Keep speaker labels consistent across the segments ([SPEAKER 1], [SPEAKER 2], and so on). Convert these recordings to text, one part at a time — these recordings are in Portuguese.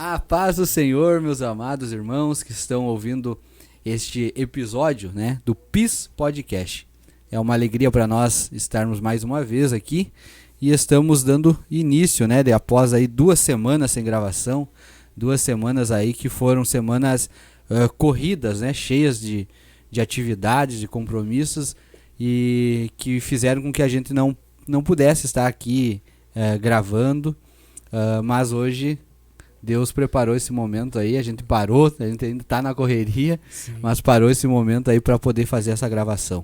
[SPEAKER 1] A paz do Senhor, meus amados irmãos que estão ouvindo este episódio, né, do PIS Podcast. É uma alegria para nós estarmos mais uma vez aqui e estamos dando início, né, após aí 2 semanas sem gravação, 2 semanas aí que foram semanas corridas, né, cheias de atividades, de compromissos e que fizeram com que a gente não pudesse estar aqui gravando, mas hoje Deus preparou esse momento aí, a gente parou, a gente ainda tá na correria, sim, mas parou esse momento aí para poder fazer essa gravação.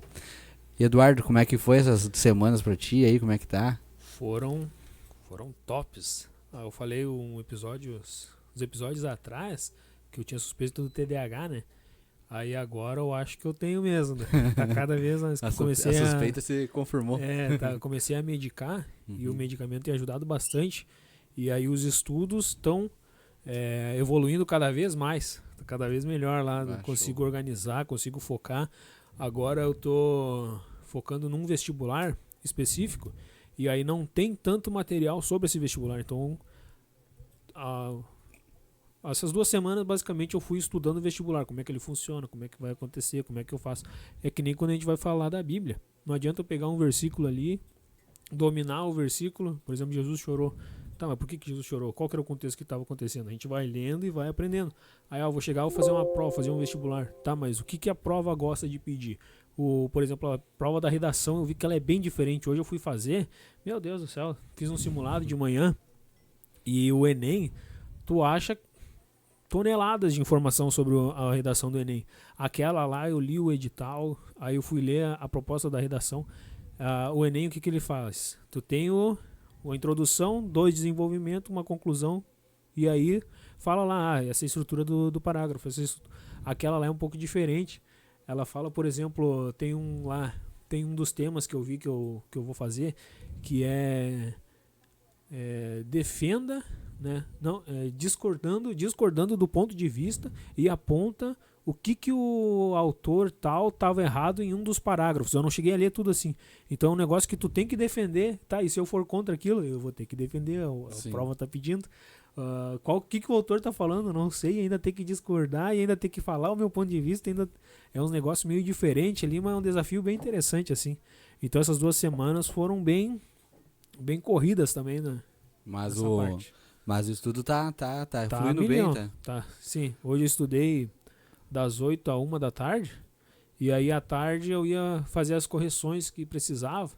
[SPEAKER 1] E Eduardo, como é que foi essas semanas para ti aí, como é que tá?
[SPEAKER 2] Foram tops. Eu falei uns episódios atrás que eu tinha suspeito do TDAH, né? Aí agora eu acho que eu tenho mesmo, né? Tá cada vez mais.
[SPEAKER 1] A suspeita se confirmou.
[SPEAKER 2] Comecei a medicar e o medicamento tem ajudado bastante. E aí os estudos estão evoluindo cada vez mais, cada vez melhor lá. Consigo organizar, consigo focar. Agora eu tô focando num vestibular específico e aí não tem tanto material sobre esse vestibular. Então, essas 2 semanas basicamente eu fui estudando o vestibular, como é que ele funciona, como é que vai acontecer, como é que eu faço. É que nem quando a gente vai falar da Bíblia. Não adianta eu pegar um versículo ali, dominar o versículo. Por exemplo, Jesus chorou. Tá, mas por que Jesus chorou? Qual que era o contexto que estava acontecendo? A gente vai lendo e vai aprendendo. Aí eu vou chegar, vou fazer uma prova, fazer um vestibular. Tá, mas o que a prova gosta de pedir? Por exemplo, a prova da redação, eu vi que ela é bem diferente. Hoje eu fui fazer, meu Deus do céu, fiz um simulado de manhã e o Enem, tu acha toneladas de informação sobre a redação do Enem. Aquela lá, eu li o edital, aí eu fui ler a proposta da redação. O Enem, o que ele faz? Tu tem uma introdução, 2 desenvolvimento, uma conclusão, e aí fala lá, essa é a estrutura do parágrafo. Aquela lá é um pouco diferente. Ela fala, por exemplo, tem um dos temas que eu vi que eu vou fazer, que é defenda, né? Não, discordando do ponto de vista e aponta o que o autor tal estava errado em um dos parágrafos. Eu não cheguei a ler tudo assim. Então é um negócio que tu tem que defender, tá? E se eu for contra aquilo, eu vou ter que defender, a prova tá pedindo. O que o autor tá falando, não sei, ainda tem que discordar e ainda tem que falar o meu ponto de vista, ainda é um negócio meio diferente ali, mas é um desafio bem interessante, assim. Então essas 2 semanas foram bem corridas também, né?
[SPEAKER 1] Mas o estudo tá fluindo bem, tá?
[SPEAKER 2] Tá, sim. Hoje eu estudei das 8 a 1 da tarde, e aí à tarde eu ia fazer as correções que precisava,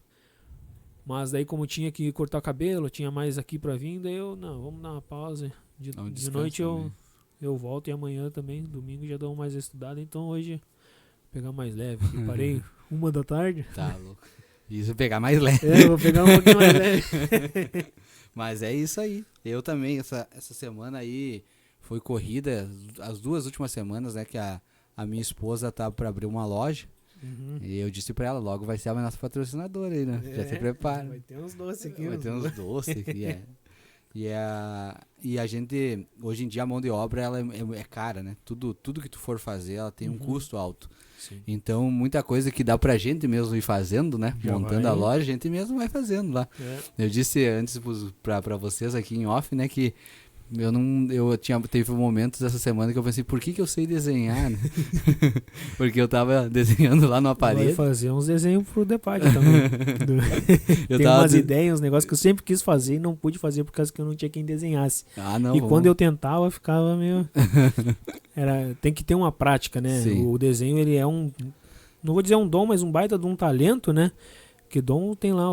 [SPEAKER 2] mas daí como tinha que cortar o cabelo, tinha mais aqui pra vir, daí vamos dar uma pausa, de noite eu volto, e amanhã também, domingo já dou mais estudada, então hoje vou pegar mais leve, parei 1 da tarde.
[SPEAKER 1] Tá louco. Isso, pegar mais leve.
[SPEAKER 2] Vou pegar um pouquinho mais leve.
[SPEAKER 1] Mas é isso aí, eu também, essa semana aí foi corrida, as 2 últimas semanas, né, que a minha esposa tá para abrir uma loja. E eu disse pra ela, logo vai ser a nossa patrocinadora aí, né? Já se prepara.
[SPEAKER 2] Vai ter uns doces aqui.
[SPEAKER 1] Vai ter uns doces aqui, E a gente, hoje em dia a mão de obra ela é cara, né? Tudo que tu for fazer, ela tem um custo alto.
[SPEAKER 2] Sim.
[SPEAKER 1] Então muita coisa que dá pra gente mesmo ir fazendo, né? Montando a loja, a gente mesmo vai fazendo lá. Eu disse antes pra vocês aqui em off, né, que teve momentos essa semana que eu pensei, por que eu sei desenhar, né? Porque eu tava desenhando lá no aparelho.
[SPEAKER 2] Vai fazer uns desenhos pro Depad também. Tem umas ideias, uns negócios que eu sempre quis fazer e não pude fazer por causa que eu não tinha quem desenhasse. Quando eu tentava, eu ficava meio... Tem que ter uma prática, né? Sim. O desenho, ele é não vou dizer um dom, mas um baita de um talento, né? Porque dom tem lá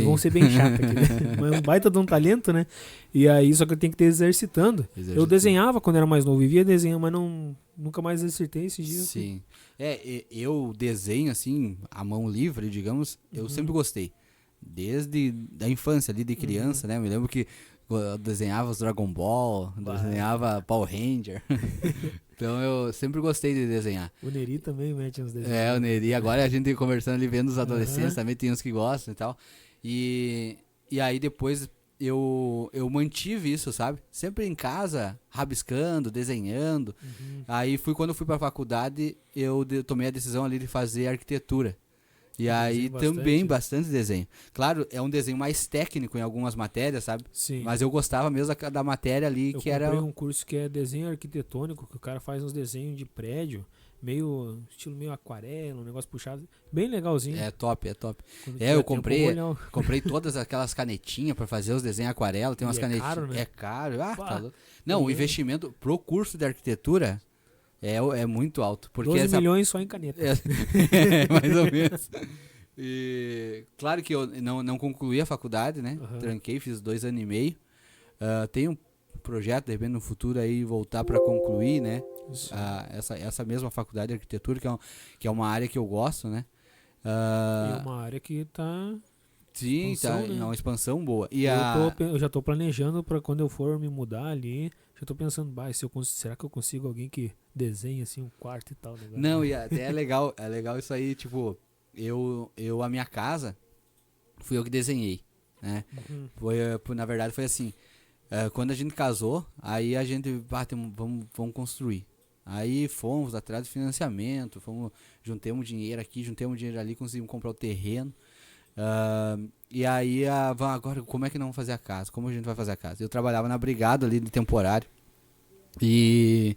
[SPEAKER 2] vão ser bem chato aqui, né? Mas um baita de um talento, né? E aí só que eu tenho que ter exercitando. Eu desenhava quando era mais novo, vivia desenhando, mas nunca mais exercitei esses dias.
[SPEAKER 1] Sim. Eu desenho assim, a mão livre, digamos, eu sempre gostei. Desde a infância ali, de criança, né? Me lembro que eu desenhava os Dragon Ball, desenhava Power Ranger. Então eu sempre gostei de desenhar.
[SPEAKER 2] O Neri também mete uns desenhos.
[SPEAKER 1] O Neri. Agora a gente conversando ali, vendo os adolescentes, também tem uns que gostam e tal. E aí depois eu mantive isso, sabe? Sempre em casa, rabiscando, desenhando. Aí quando eu fui pra faculdade, eu tomei a decisão ali de fazer arquitetura. E aí
[SPEAKER 2] Desenho
[SPEAKER 1] também bastante desenho. Claro, é um desenho mais técnico em algumas matérias, sabe?
[SPEAKER 2] Sim.
[SPEAKER 1] Mas eu gostava mesmo da matéria ali,
[SPEAKER 2] Eu
[SPEAKER 1] que era...
[SPEAKER 2] comprei um curso que é desenho arquitetônico, que o cara faz uns desenhos de prédio, estilo meio aquarela, um negócio puxado, bem legalzinho.
[SPEAKER 1] É top.
[SPEAKER 2] Quando
[SPEAKER 1] É,
[SPEAKER 2] tiver
[SPEAKER 1] eu
[SPEAKER 2] tempo,
[SPEAKER 1] comprei,
[SPEAKER 2] vou olhar.
[SPEAKER 1] comprei todas aquelas canetinhas pra fazer os desenhos aquarela, tem umas
[SPEAKER 2] E é
[SPEAKER 1] canetinhas.
[SPEAKER 2] caro, né?
[SPEAKER 1] É caro,
[SPEAKER 2] Pá,
[SPEAKER 1] tá louco. Não, o
[SPEAKER 2] é.
[SPEAKER 1] investimento pro curso de arquitetura é muito alto. Porque
[SPEAKER 2] 12 milhões só em caneta.
[SPEAKER 1] mais ou menos. E claro que eu não concluí a faculdade, né?
[SPEAKER 2] Aham.
[SPEAKER 1] Tranquei, fiz 2 anos e meio. Tenho um projeto, de repente, no futuro aí, voltar para concluir, né?
[SPEAKER 2] Sim.
[SPEAKER 1] Essa mesma faculdade de arquitetura, que é uma área que eu gosto, né?
[SPEAKER 2] E é uma área que tá...
[SPEAKER 1] Sim,
[SPEAKER 2] expansão,
[SPEAKER 1] tá,
[SPEAKER 2] né?
[SPEAKER 1] é uma expansão boa. E
[SPEAKER 2] Eu já tô planejando pra quando eu for me mudar ali, já tô pensando, será que eu consigo alguém que desenhe assim um quarto e tal? Negócio?
[SPEAKER 1] Não, e até é legal isso aí, tipo, a minha casa, fui eu que desenhei, né?
[SPEAKER 2] Uhum.
[SPEAKER 1] Na verdade foi assim, quando a gente casou, aí a gente, vamos construir. Aí fomos atrás de financiamento, juntemos dinheiro aqui, juntemos dinheiro ali, conseguimos comprar o terreno. E aí, agora como é que não vamos fazer a casa? Como a gente vai fazer a casa? Eu trabalhava na brigada ali de temporário. E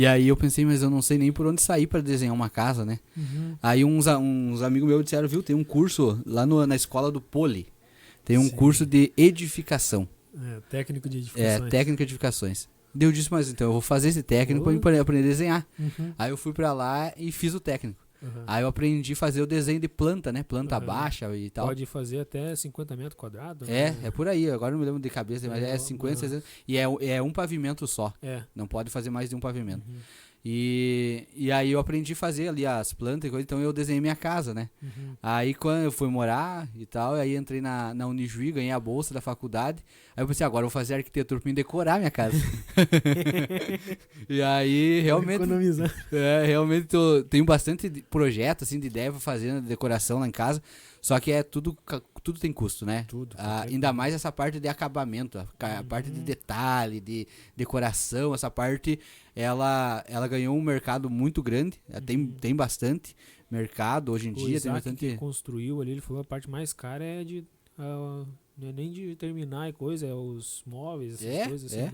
[SPEAKER 1] aí eu pensei, mas eu não sei nem por onde sair para desenhar uma casa, né?
[SPEAKER 2] Uhum.
[SPEAKER 1] Aí uns amigos meus disseram, viu, tem um curso lá na escola do Poli. Tem um
[SPEAKER 2] Sim.
[SPEAKER 1] curso de edificação.
[SPEAKER 2] Técnico de edificações.
[SPEAKER 1] Técnico de edificações. Daí eu disse, mas então eu vou fazer esse técnico para aprender a desenhar.
[SPEAKER 2] Uhum.
[SPEAKER 1] Aí eu fui para lá e fiz o técnico.
[SPEAKER 2] Uhum.
[SPEAKER 1] Aí eu aprendi a fazer o desenho de planta, né? Planta
[SPEAKER 2] Uhum.
[SPEAKER 1] baixa e tal.
[SPEAKER 2] Pode fazer até 50 metros quadrados.
[SPEAKER 1] É por aí. Agora eu não me lembro de cabeça, mas é 50, 60. E é um pavimento só.
[SPEAKER 2] É.
[SPEAKER 1] Não pode fazer mais de um pavimento.
[SPEAKER 2] Uhum.
[SPEAKER 1] E aí eu aprendi a fazer ali as plantas e coisa, então eu desenhei minha casa, né?
[SPEAKER 2] Uhum.
[SPEAKER 1] Aí quando eu fui morar e tal, aí entrei na Unijuí, ganhei a bolsa da faculdade. Aí eu pensei, agora eu vou fazer arquitetura pra me decorar minha casa. E aí realmente...
[SPEAKER 2] Economizar.
[SPEAKER 1] Realmente tenho bastante projeto, assim, de ideia pra fazer de decoração lá em casa. Só que tudo tem custo, né?
[SPEAKER 2] Tudo.
[SPEAKER 1] Ainda mais essa parte de acabamento, a parte de detalhe, de decoração, essa parte, ela ganhou um mercado muito grande, tem bastante mercado hoje em
[SPEAKER 2] O
[SPEAKER 1] dia.
[SPEAKER 2] Isaac
[SPEAKER 1] Tem bastante...
[SPEAKER 2] que construiu ali, ele falou a parte mais cara é de... não é nem de terminar e coisa, é os móveis, essas coisas assim.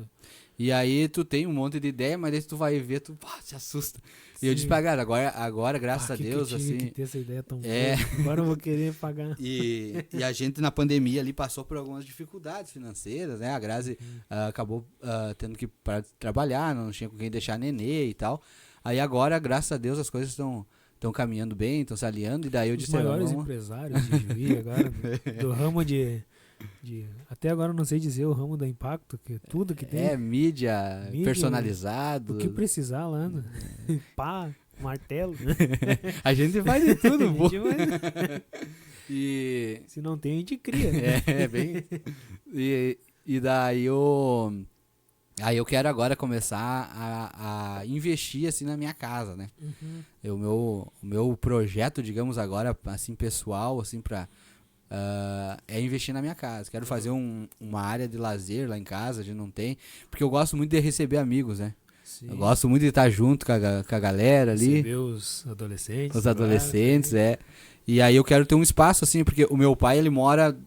[SPEAKER 1] E aí tu tem um monte de ideia, mas aí tu vai ver, tu se assusta.
[SPEAKER 2] Sim.
[SPEAKER 1] E eu disse pra galera, agora graças a Deus,
[SPEAKER 2] que eu tinha
[SPEAKER 1] assim...
[SPEAKER 2] que ter essa ideia tão
[SPEAKER 1] É.
[SPEAKER 2] boa. Agora eu vou querer pagar.
[SPEAKER 1] E a gente na pandemia ali passou por algumas dificuldades financeiras, né? A Grazi acabou tendo que parar de trabalhar, não tinha com quem deixar nenê e tal. Aí agora, graças a Deus, as coisas estão caminhando bem, estão se alinhando. E daí eu
[SPEAKER 2] Os
[SPEAKER 1] disse...
[SPEAKER 2] maiores empresários de Juí agora, do ramo de... Até agora eu não sei dizer o ramo da Impacto, que tudo que tem.
[SPEAKER 1] Mídia personalizado.
[SPEAKER 2] O que precisar lá, né? Pá, martelo.
[SPEAKER 1] A gente faz de tudo,
[SPEAKER 2] A
[SPEAKER 1] pô.
[SPEAKER 2] gente vai-
[SPEAKER 1] E...
[SPEAKER 2] Se não tem, a gente cria.
[SPEAKER 1] bem... E daí Aí eu quero agora começar a investir assim na minha casa, né?
[SPEAKER 2] Uhum.
[SPEAKER 1] O meu projeto, digamos agora, assim, pessoal, assim, é investir na minha casa. Quero fazer uma área de lazer lá em casa, a gente não tem. Porque eu gosto muito de receber amigos, né?
[SPEAKER 2] Sim.
[SPEAKER 1] Eu gosto muito de estar junto com a galera ali.
[SPEAKER 2] Receber os adolescentes.
[SPEAKER 1] Os adolescentes, E aí eu quero ter um espaço, assim, porque o meu pai, ele mora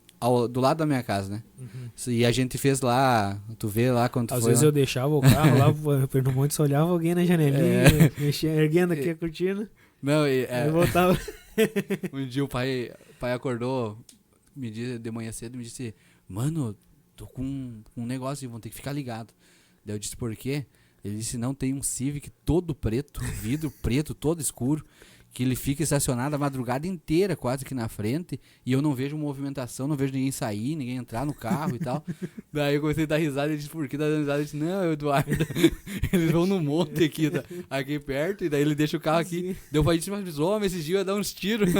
[SPEAKER 1] do lado da minha casa, né?
[SPEAKER 2] Uhum.
[SPEAKER 1] E a gente fez lá, tu vê lá quando tu
[SPEAKER 2] Às
[SPEAKER 1] foi
[SPEAKER 2] vezes
[SPEAKER 1] lá.
[SPEAKER 2] eu deixava o carro lá no monte, só olhava alguém na janelinha, mexia, erguendo aqui a cortina,
[SPEAKER 1] Não,
[SPEAKER 2] e voltava.
[SPEAKER 1] um dia o pai acordou, me disse, de manhã cedo, me disse, mano, tô com um negócio, vão ter que ficar ligado. Daí eu disse, por quê? Ele disse, não, tem um Civic todo preto, vidro preto, todo escuro, que ele fica estacionado a madrugada inteira quase aqui na frente, e eu não vejo movimentação, não vejo ninguém sair, ninguém entrar no carro e tal. Daí eu comecei a dar risada, ele disse, por que tá dando risada? Eu disse, não, Eduardo, eles vão no monte aqui perto, e daí ele deixa o carro aqui. Deu pra gente, mas homem, esses dias ia dar uns tiros.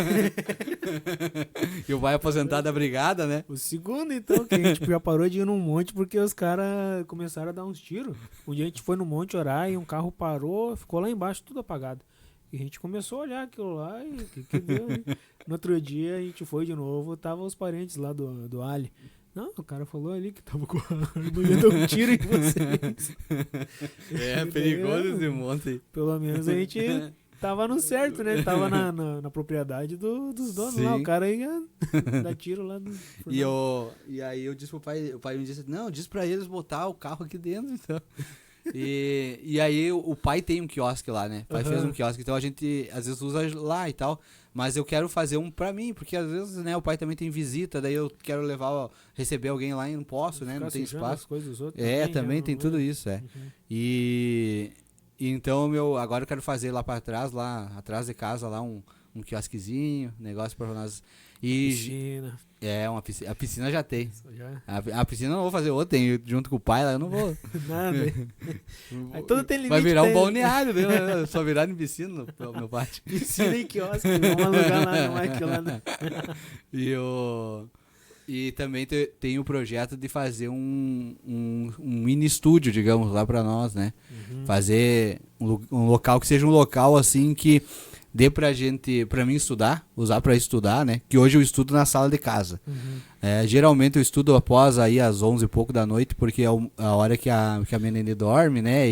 [SPEAKER 1] E o pai aposentado da brigada, né?
[SPEAKER 2] O segundo, então, que a gente já parou de ir num monte porque os caras começaram a dar uns tiros. Um dia a gente foi no monte orar e um carro parou, ficou lá embaixo, tudo apagado. E a gente começou a olhar aquilo lá e o que deu, hein? No outro dia a gente foi de novo, tava os parentes lá do Ali. Não, o cara falou ali que tava com a arma e deu um tiro em vocês.
[SPEAKER 1] É perigoso esse monte aí.
[SPEAKER 2] Pelo menos a gente tava no certo, né? Tava na propriedade dos donos lá.
[SPEAKER 1] Sim.
[SPEAKER 2] O cara ia dar tiro lá no...
[SPEAKER 1] E aí eu disse pro pai, o pai me disse, não, diz pra eles botar o carro aqui dentro, então. E aí o pai tem um quiosque lá, né? O pai fez um quiosque, então a gente às vezes usa lá e tal. Mas eu quero fazer um pra mim, porque às vezes, né, o pai também tem visita, daí eu quero receber alguém lá e não posso, né? Não tem espaço.
[SPEAKER 2] As coisas dos outros
[SPEAKER 1] Também tem tudo isso, é. E então agora eu quero fazer lá pra trás, lá atrás de casa, lá um quiosquezinho, negócio pra nós. E
[SPEAKER 2] piscina.
[SPEAKER 1] uma piscina. A piscina já tem.
[SPEAKER 2] Já.
[SPEAKER 1] A piscina eu não vou fazer outra, tem junto com o pai lá, eu não vou.
[SPEAKER 2] Nada. Aí tudo tem limite.
[SPEAKER 1] Vai virar um balneário, né? Só virar em piscina no meu pátio.
[SPEAKER 2] Piscina e quiosque, vamos alugar lá no Mike lá. Né?
[SPEAKER 1] E também tem o projeto de fazer um mini estúdio, digamos, lá pra nós, né? Fazer um local que seja um local assim que dê pra mim estudar, usar pra estudar, né? Que hoje eu estudo na sala de casa. Geralmente eu estudo após aí às 11 e pouco da noite, porque é a hora que a minha nenê dorme, né?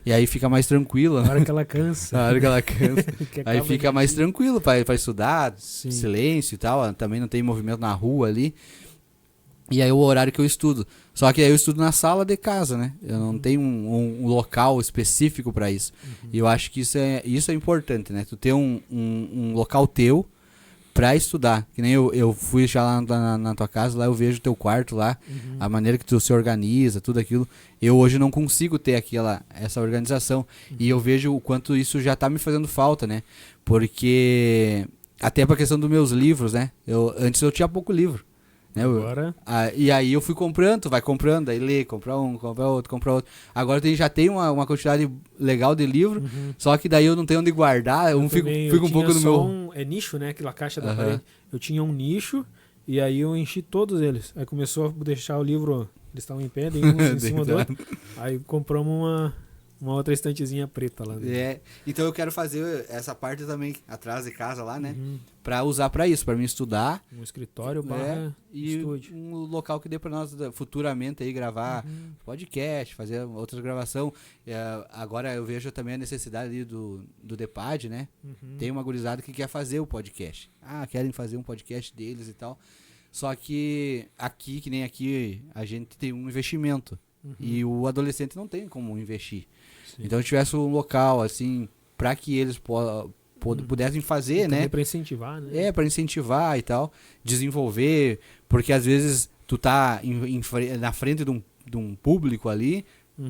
[SPEAKER 1] E aí fica mais tranquilo.
[SPEAKER 2] A hora que ela cansa.
[SPEAKER 1] A hora que ela cansa. Aí fica mais tranquilo pra estudar,
[SPEAKER 2] Sim.
[SPEAKER 1] silêncio e tal. Também não tem movimento na rua ali. E aí o horário que eu estudo. Só que aí eu estudo na sala de casa, né? Eu não tenho um local específico para isso. E eu acho que isso é importante, né? Tu ter um local teu para estudar. Que nem eu fui já lá na tua casa, lá eu vejo o teu quarto lá, a maneira que tu se organiza, tudo aquilo. Eu hoje não consigo ter essa organização. E eu vejo o quanto isso já tá me fazendo falta, né? Porque até pra questão dos meus livros, né? Antes eu tinha pouco livro. Né?
[SPEAKER 2] Agora...
[SPEAKER 1] E aí eu fui comprando, tu vai comprando, aí lê, compra um, compra outro. Agora já tem uma quantidade legal de livro, só que daí eu não tenho onde guardar, eu fico um pouco no meu...
[SPEAKER 2] É nicho, né? Aquela caixa da parede. Eu tinha um nicho e aí eu enchi todos eles. Aí começou a deixar o livro, eles estavam em pé, daí um em cima do outro. Aí compramos uma outra estantezinha preta lá.
[SPEAKER 1] Então eu quero fazer essa parte também atrás de casa lá, né? Pra usar pra isso, pra mim estudar.
[SPEAKER 2] Um escritório
[SPEAKER 1] e
[SPEAKER 2] estúdio.
[SPEAKER 1] Um local que dê pra nós futuramente aí gravar podcast, fazer outras gravações. Agora eu vejo também a necessidade ali do DEPAD, né? Tem uma gurizada que quer fazer o podcast. Querem fazer um podcast deles e tal. Só que aqui, que nem aqui, a gente tem um investimento. E o adolescente não tem como investir. Sim. Então, se tivesse um local, assim, para que eles pudessem fazer, né?
[SPEAKER 2] Para incentivar, né?
[SPEAKER 1] Para incentivar e tal, desenvolver, porque às vezes tu tá na frente de um público ali,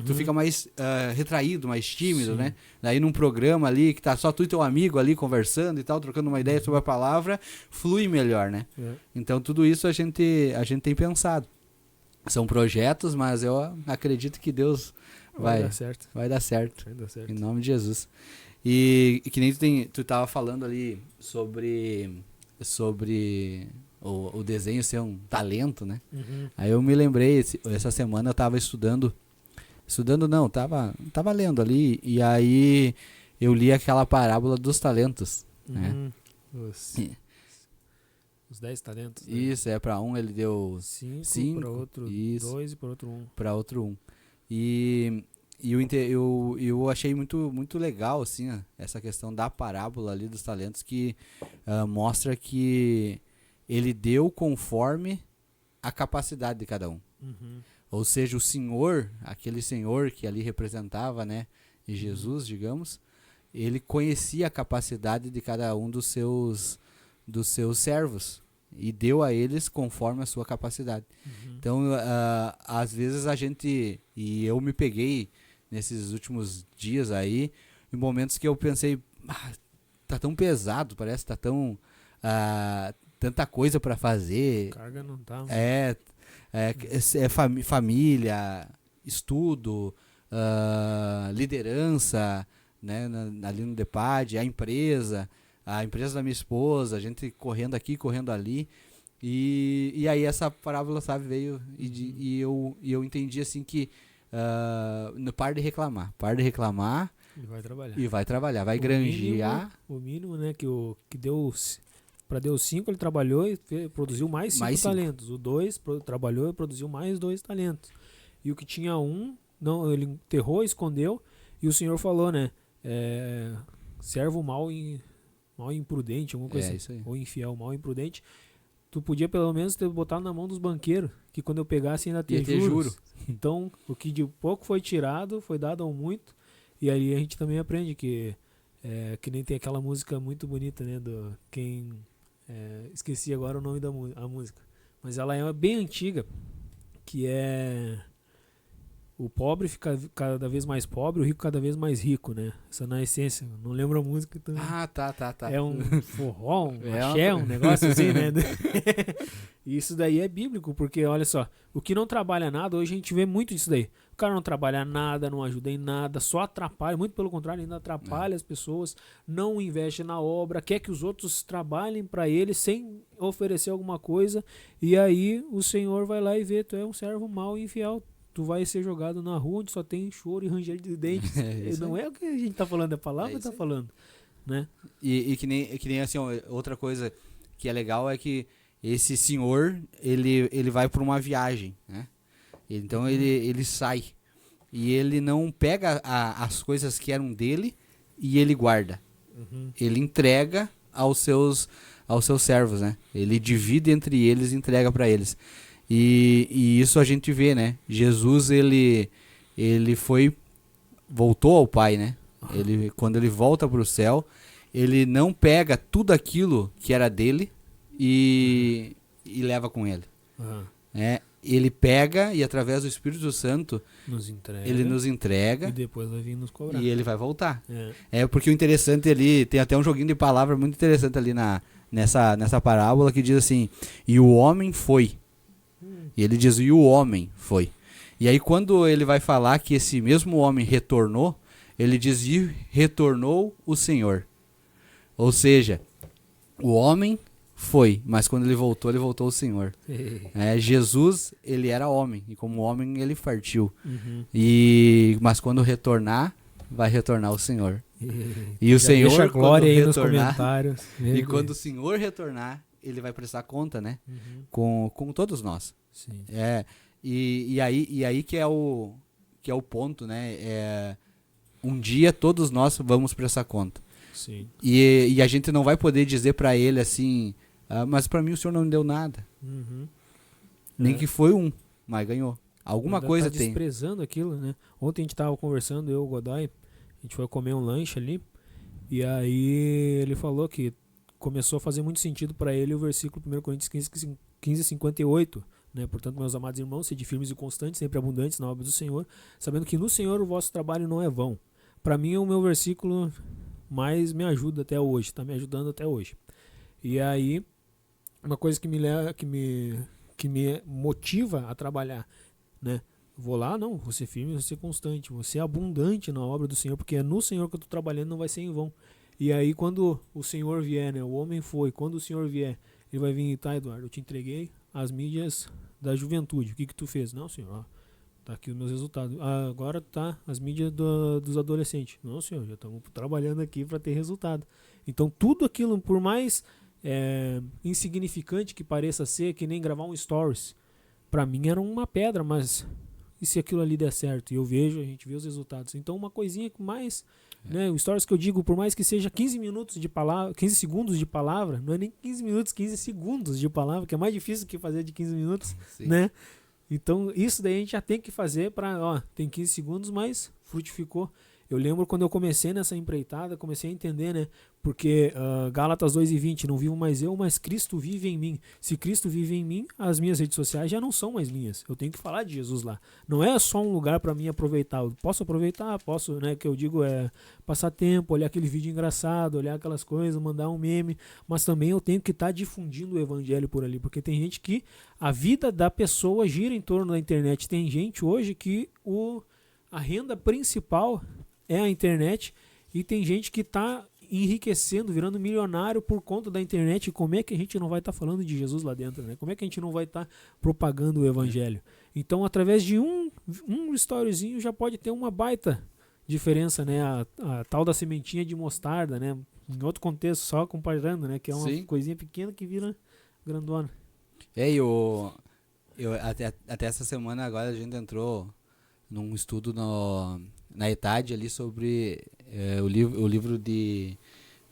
[SPEAKER 1] tu fica mais retraído, mais tímido, né? Daí num programa ali, que tá só tu e teu amigo ali conversando e tal, trocando uma ideia sobre a palavra, flui melhor, né? Então, tudo isso a gente tem pensado. São projetos, mas eu acredito que Deus vai dar certo. Vai dar certo. Em nome de Jesus. E que nem tu tava falando ali sobre o desenho ser um talento, né? Aí eu me lembrei, essa semana eu tava estudando não, tava lendo ali, e aí eu li aquela parábola dos talentos, né?
[SPEAKER 2] Os 10 talentos. Né?
[SPEAKER 1] Isso, para um ele deu 5,
[SPEAKER 2] para outro 2 e para outro 1.
[SPEAKER 1] Para outro 1. E eu achei muito legal, assim, essa questão da parábola ali dos talentos, que mostra que ele deu conforme a capacidade de cada um. Ou seja, o Senhor, aquele Senhor que ali representava, né, Jesus, digamos, ele conhecia a capacidade de cada um dos seus servos e deu a eles conforme a sua capacidade. Então, às vezes e eu me peguei nesses últimos dias aí, em momentos que eu pensei, tá tão pesado, parece que tá tão tanta coisa para fazer.
[SPEAKER 2] Carga não tá.
[SPEAKER 1] Família, estudo, liderança, né, ali no DEPAD, a empresa da minha esposa, a gente correndo aqui, correndo ali, e aí essa parábola, sabe, veio e eu entendi assim que para de reclamar e vai trabalhar, vai granjear.
[SPEAKER 2] O mínimo, né, que deu, para Deus 5 ele trabalhou e produziu mais 5 talentos, o 2 trabalhou e produziu mais 2 talentos, e o que tinha 1, não, ele enterrou, escondeu, e o Senhor falou, né, servo mal e imprudente, alguma coisa assim.
[SPEAKER 1] Isso aí.
[SPEAKER 2] Ou infiel, mal e imprudente. Tu podia pelo menos ter botado na mão dos banqueiros, que quando eu pegasse ainda
[SPEAKER 1] Ia ter
[SPEAKER 2] juros.
[SPEAKER 1] juro.
[SPEAKER 2] Então, o que de pouco foi tirado, foi dado ao muito. E aí a gente também aprende que nem tem aquela música muito bonita, né? Esqueci agora o nome da a música. Mas ela é bem antiga, que é o pobre fica cada vez mais pobre, o rico cada vez mais rico, né? Essa na essência. Não lembro a música. Então
[SPEAKER 1] Tá.
[SPEAKER 2] é um forró, um
[SPEAKER 1] É
[SPEAKER 2] axé,
[SPEAKER 1] uma-
[SPEAKER 2] um negócio assim, né? E isso daí é bíblico, porque olha só, o que não trabalha nada, hoje a gente vê muito disso daí. O cara não trabalha nada, não ajuda em nada, só atrapalha, muito pelo contrário, ainda atrapalha as pessoas, não investe na obra, quer que os outros trabalhem para ele sem oferecer alguma coisa, e aí o Senhor vai lá e vê, tu é um servo mau e infiel. Tu vai ser jogado na rua onde só tem choro e ranger de dentes.
[SPEAKER 1] Isso
[SPEAKER 2] Não
[SPEAKER 1] aí.
[SPEAKER 2] é o que a gente tá falando, é a palavra
[SPEAKER 1] É
[SPEAKER 2] que
[SPEAKER 1] isso
[SPEAKER 2] tá
[SPEAKER 1] aí.
[SPEAKER 2] falando, né?
[SPEAKER 1] E que nem assim, ó, outra coisa que é legal é que esse senhor, ele vai por uma viagem, né? Então ele sai. E ele não pega as coisas que eram dele e ele guarda. Ele entrega aos seus servos, né? Ele divide entre eles e entrega para eles. E isso a gente vê, né? Jesus, ele voltou ao Pai, né? Quando ele volta para o céu, ele não pega tudo aquilo que era dele e leva com ele.
[SPEAKER 2] Aham.
[SPEAKER 1] Ele pega e através do Espírito Santo
[SPEAKER 2] Nos entrega.
[SPEAKER 1] ele nos
[SPEAKER 2] E
[SPEAKER 1] entrega
[SPEAKER 2] depois vai vir nos cobrar.
[SPEAKER 1] e ele vai voltar.
[SPEAKER 2] É.
[SPEAKER 1] Porque o interessante ali, tem até um joguinho de palavra muito interessante ali nessa parábola que diz assim, e o homem foi. E ele diz, e o homem foi. E aí quando ele vai falar que esse mesmo homem retornou, ele diz, e retornou o Senhor. Ou seja, o homem foi, mas quando ele voltou o Senhor. Jesus, ele era homem, e como homem ele partiu.
[SPEAKER 2] Uhum.
[SPEAKER 1] Mas quando retornar, vai retornar o Senhor. E
[SPEAKER 2] Já
[SPEAKER 1] o Senhor,
[SPEAKER 2] deixa a glória
[SPEAKER 1] quando
[SPEAKER 2] aí nos
[SPEAKER 1] retornar,
[SPEAKER 2] comentários.
[SPEAKER 1] e quando o Senhor retornar, ele vai prestar conta, né? Com todos nós.
[SPEAKER 2] Sim.
[SPEAKER 1] E aí que é o ponto, né? Um dia todos nós vamos prestar conta.
[SPEAKER 2] Sim.
[SPEAKER 1] E a gente não vai poder dizer pra ele assim, mas pra mim o Senhor não me deu nada.
[SPEAKER 2] Uhum.
[SPEAKER 1] Nem que foi mas ganhou. Alguma
[SPEAKER 2] Ainda
[SPEAKER 1] coisa
[SPEAKER 2] tá
[SPEAKER 1] tem.
[SPEAKER 2] desprezando aquilo, né? Ontem a gente tava conversando, eu e o Godoy, a gente foi comer um lanche ali, e aí ele falou que começou a fazer muito sentido para ele o versículo 1 Coríntios 15:58, né? Portanto, meus amados irmãos, sede firmes e constantes, sempre abundantes na obra do Senhor, sabendo que no Senhor o vosso trabalho não é vão. Para mim é o meu versículo mais me ajuda até hoje, tá me ajudando até hoje. E aí, uma coisa que me motiva a trabalhar, né? Vou lá, não, vou ser firme, vou ser constante, vou ser abundante na obra do Senhor, porque é no Senhor que eu estou trabalhando, não vai ser em vão. E aí quando o Senhor vier, né, o homem foi, quando o Senhor vier, ele vai vir, tá, Eduardo, eu te entreguei as mídias da juventude, o que tu fez? Não, Senhor, ó, tá aqui os meus resultados. Agora tá as mídias dos adolescentes. Não, Senhor, já estamos trabalhando aqui para ter resultado. Então tudo aquilo, por mais insignificante que pareça ser, que nem gravar um stories, para mim era uma pedra, mas e se aquilo ali der certo? E a gente vê os resultados. Então uma coisinha que mais, né, o stories que eu digo, por mais que seja 15 minutos de palavra, 15 segundos de palavra, não é nem 15 minutos, 15 segundos de palavra, que é mais difícil que fazer de 15 minutos,
[SPEAKER 1] Sim.
[SPEAKER 2] né? Então isso daí a gente já tem que fazer para, tem 15 segundos, mas frutificou. Eu lembro quando eu comecei nessa empreitada, comecei a entender, né? Porque Gálatas 2:20, não vivo mais eu, mas Cristo vive em mim. Se Cristo vive em mim, as minhas redes sociais já não são mais minhas. Eu tenho que falar de Jesus lá. Não é só um lugar para mim aproveitar. Eu posso aproveitar, posso, né? Que eu digo passar tempo, olhar aquele vídeo engraçado, olhar aquelas coisas, mandar um meme. Mas também eu tenho que estar difundindo o evangelho por ali, porque tem gente que a vida da pessoa gira em torno da internet. Tem gente hoje que a renda principal é a internet, e tem gente que está enriquecendo, virando milionário por conta da internet. E como é que a gente não vai estar falando de Jesus lá dentro, né? Como é que a gente não vai estar propagando o evangelho? Então, através de um storyzinho já pode ter uma baita diferença, né? A tal da sementinha de mostarda, né? Em outro contexto, só comparando, né? Que é uma coisinha pequena que vira grandona.
[SPEAKER 1] Eu até essa semana agora a gente entrou num estudo na ETAD ali sobre o livro de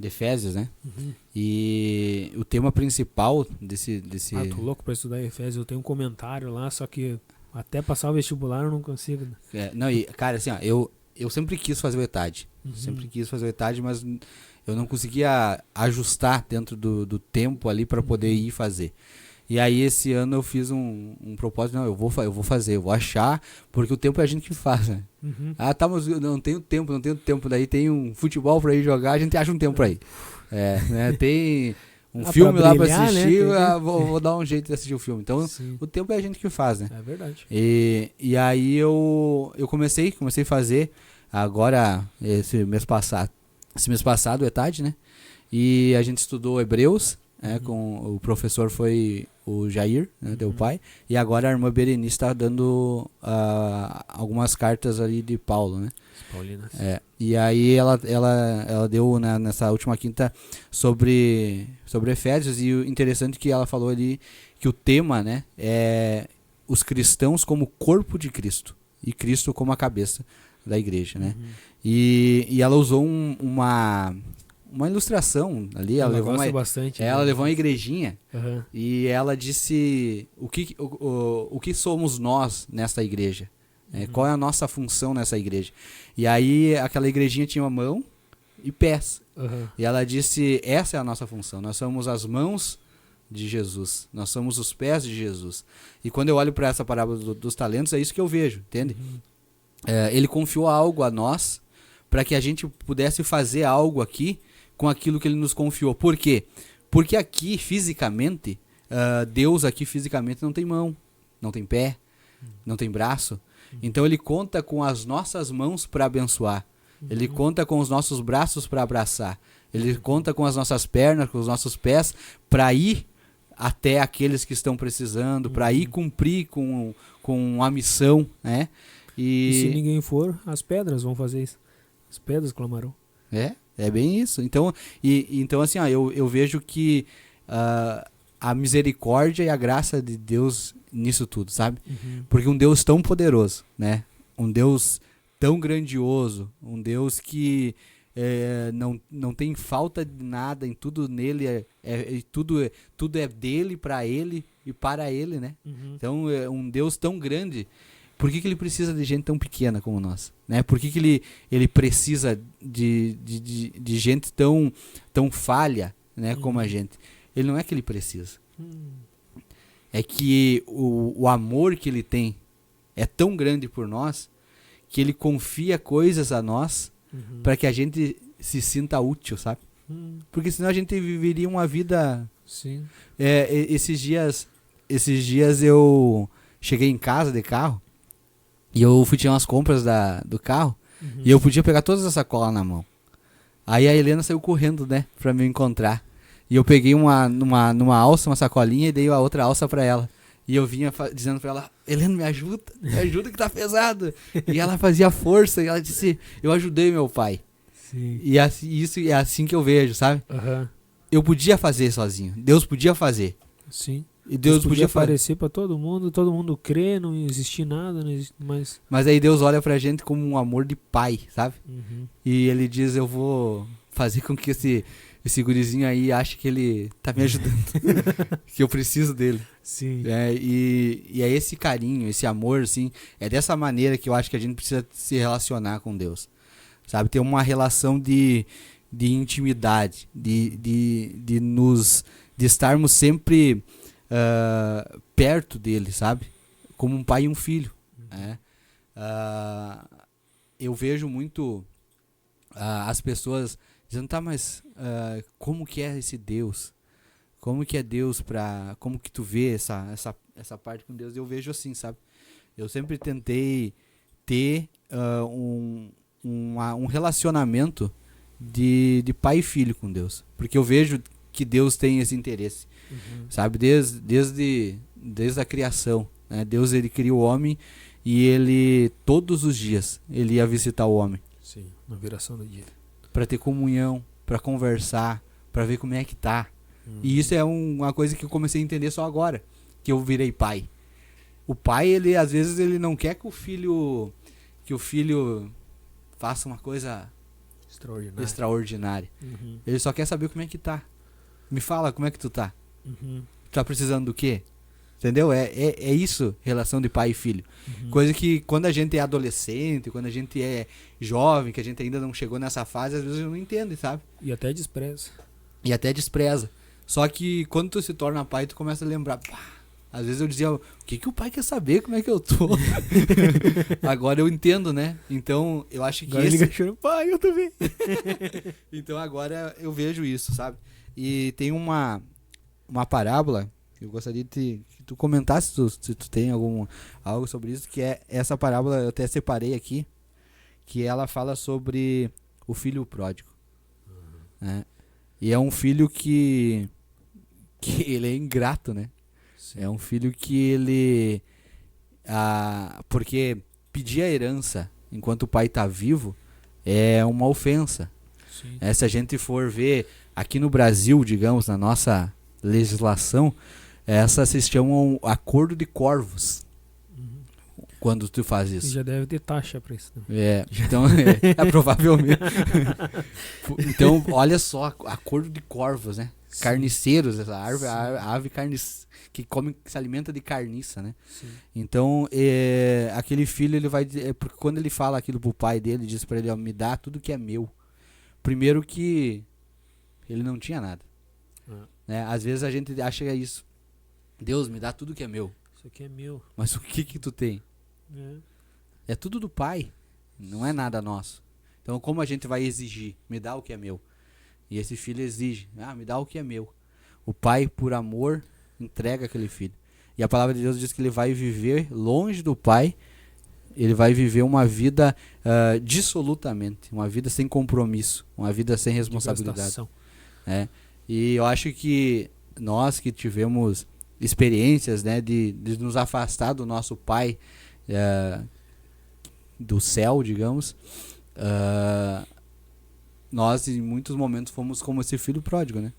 [SPEAKER 1] Efésios, né?
[SPEAKER 2] Uhum.
[SPEAKER 1] E o tema principal desse
[SPEAKER 2] Tô louco pra estudar Efésios. Eu tenho um comentário lá, só que até passar o vestibular eu não consigo. Né?
[SPEAKER 1] não, e, cara, assim, ó, eu sempre quis fazer o ETAD.
[SPEAKER 2] Uhum.
[SPEAKER 1] Sempre quis fazer o ETAD, mas eu não conseguia ajustar dentro do tempo ali para poder ir fazer. E aí esse ano eu fiz um propósito, não, eu vou fazer, eu vou achar, porque o tempo é a gente que faz, né?
[SPEAKER 2] Uhum.
[SPEAKER 1] Ah, tá, mas eu não tenho tempo, daí tem um futebol pra ir jogar, a gente acha um tempo pra ir. Né? Tem um filme lá pra assistir, né? Vou dar um jeito de assistir o filme. Então, o tempo é a gente que faz, né?
[SPEAKER 2] É verdade.
[SPEAKER 1] E aí eu comecei a fazer agora, esse mês passado o ETAD, né? E a gente estudou Hebreus, com o professor foi o Jair, né, teu pai, e agora a irmã Berenice está dando algumas cartas ali de Paulo, né?
[SPEAKER 2] Paulinas.
[SPEAKER 1] E aí ela deu nessa última quinta sobre Efésios, e o interessante é que ela falou ali que o tema, né, é os cristãos como corpo de Cristo e Cristo como a cabeça da igreja, né? E ela usou uma ilustração ali, ela levou
[SPEAKER 2] bastante.
[SPEAKER 1] Ela levou uma igrejinha,
[SPEAKER 2] uhum.
[SPEAKER 1] E ela disse o que somos nós nessa igreja, qual é a nossa função nessa igreja. E aí aquela igrejinha tinha uma mão e pés, e ela disse, essa é a nossa função, nós somos as mãos de Jesus, nós somos os pés de Jesus. E quando eu olho para essa parábola dos talentos, é isso que eu vejo, entende? Ele confiou algo a nós para que a gente pudesse fazer algo aqui com aquilo que ele nos confiou. Por quê? Porque aqui, fisicamente, Deus aqui fisicamente não tem mão, não tem pé, não tem braço. Então ele conta com as nossas mãos para abençoar. Ele conta com os nossos braços para abraçar. Ele conta com as nossas pernas, com os nossos pés, para ir até aqueles que estão precisando, para ir cumprir com a missão, né?
[SPEAKER 2] E se ninguém for, as pedras vão fazer isso. As pedras clamarão.
[SPEAKER 1] É bem isso. Então assim, eu vejo que a misericórdia e a graça de Deus nisso tudo, sabe? Porque um Deus tão poderoso, né? Um Deus tão grandioso, um Deus que não tem falta de nada, em tudo nele, tudo é dele, para ele e para ele, né? Então é um Deus tão grande. Por que ele precisa de gente tão pequena como nós? Né? Por que ele precisa de gente tão falha, né, como a gente? Ele não é que ele precisa. É que o amor que ele tem é tão grande por nós que ele confia coisas a nós para que a gente se sinta útil, sabe? Porque senão a gente viveria uma vida...
[SPEAKER 2] Sim.
[SPEAKER 1] Esses dias eu cheguei em casa de carro e eu fui tirar umas compras do carro e eu podia pegar todas as sacolas na mão. Aí a Helena saiu correndo, né, pra me encontrar. E eu peguei numa alça, uma sacolinha, e dei a outra alça pra ela. E eu vinha dizendo pra ela, Helena, me ajuda que tá pesado. E ela fazia força, e ela disse, eu ajudei meu pai.
[SPEAKER 2] Sim.
[SPEAKER 1] E isso é assim que eu vejo, sabe? Eu podia fazer sozinho, Deus podia fazer.
[SPEAKER 2] Sim.
[SPEAKER 1] E Deus podia
[SPEAKER 2] aparecer pra todo mundo crê, não existir nada, não existe mais.
[SPEAKER 1] Mas aí Deus olha pra gente como um amor de pai, sabe? E ele diz, eu vou fazer com que esse gurizinho aí ache que ele tá me ajudando, que eu preciso dele.
[SPEAKER 2] Sim.
[SPEAKER 1] E é esse carinho, esse amor, assim, é dessa maneira que eu acho que a gente precisa se relacionar com Deus, sabe? Ter uma relação de intimidade, de estarmos sempre perto dele, sabe? Como um pai e um filho. Eu vejo muito as pessoas dizendo, tá, mas como que é esse Deus? Como que é Deus como que tu vê essa parte com Deus? Eu vejo assim, sabe? Eu sempre tentei ter um relacionamento de pai e filho com Deus. Porque eu vejo que Deus tem esse interesse, sabe? Desde a criação, né? Deus, ele cria o homem e ele, todos os dias, ele ia visitar o homem.
[SPEAKER 2] Sim, na viração do dia.
[SPEAKER 1] Para ter comunhão, para conversar, para ver como é que tá. E isso é uma coisa que eu comecei a entender só agora, que eu virei pai. O pai, ele às vezes ele não quer que o filho faça uma coisa extraordinária. Ele só quer saber como é que tá. Me fala como é que tu tá. Tá precisando do quê? Entendeu? É isso, relação de pai e filho. Coisa que quando a gente é adolescente, quando a gente é jovem, que a gente ainda não chegou nessa fase, às vezes não entende, sabe?
[SPEAKER 2] E até despreza.
[SPEAKER 1] Só que quando tu se torna pai, tu começa a lembrar. Pá, às vezes eu dizia, o que o pai quer saber? Como é que eu tô? Agora eu entendo, né? Então eu acho que
[SPEAKER 2] agora ele chorando, pai, eu também.
[SPEAKER 1] Então agora eu vejo isso, sabe? E tem uma parábola, eu gostaria que tu comentasse se tu tem algo sobre isso, que é essa parábola, eu até separei aqui, que ela fala sobre o filho pródigo. Né? E é um filho que ele é ingrato, né? Sim. É um filho que ele... porque pedir a herança enquanto o pai está vivo é uma ofensa. Se a gente for ver aqui no Brasil, digamos, na nossa legislação, essa se chama acordo de corvos. Quando tu faz isso.
[SPEAKER 2] E já deve ter taxa pra isso. Né?
[SPEAKER 1] Então, provavelmente. Então, olha só, acordo de corvos, né? Sim. Carniceiros, essa ave que se alimenta de carniça, né? Sim. Então, aquele filho, ele vai dizer, porque quando ele fala aquilo pro pai dele, diz pra ele, me dá tudo que é meu. Primeiro que ele não tinha nada. Né? Às vezes a gente acha isso. Deus, me dá tudo que é meu.
[SPEAKER 2] Isso aqui é meu.
[SPEAKER 1] Mas o que tu tem? É tudo do pai. Não é nada nosso. Então como a gente vai exigir? Me dá o que é meu. E esse filho exige. Me dá o que é meu. O pai, por amor, entrega aquele filho. E a palavra de Deus diz que ele vai viver longe do pai. Ele vai viver uma vida dissolutamente. Uma vida sem compromisso. Uma vida sem responsabilidade. E eu acho que nós que tivemos experiências, né, de nos afastar do nosso pai do céu, digamos, nós em muitos momentos fomos como esse filho pródigo, né?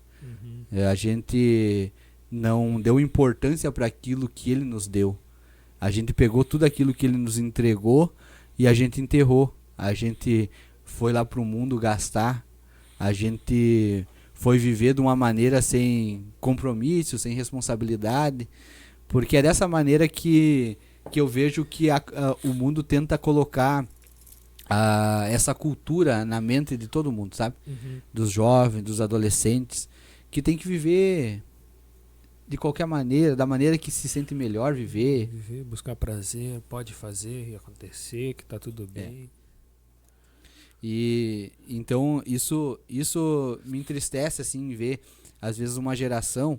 [SPEAKER 1] A gente não deu importância para aquilo que ele nos deu. A gente pegou tudo aquilo que ele nos entregou e a gente enterrou. A gente foi lá pro mundo gastar. A gente foi viver de uma maneira sem compromisso, sem responsabilidade. Porque é dessa maneira que eu vejo que o mundo tenta colocar essa cultura na mente de todo mundo, sabe? Dos jovens, dos adolescentes, que tem que viver de qualquer maneira, da maneira que se sente melhor viver.
[SPEAKER 2] Buscar prazer, pode fazer e acontecer, que tá tudo bem.
[SPEAKER 1] E então isso me entristece assim, ver às vezes uma geração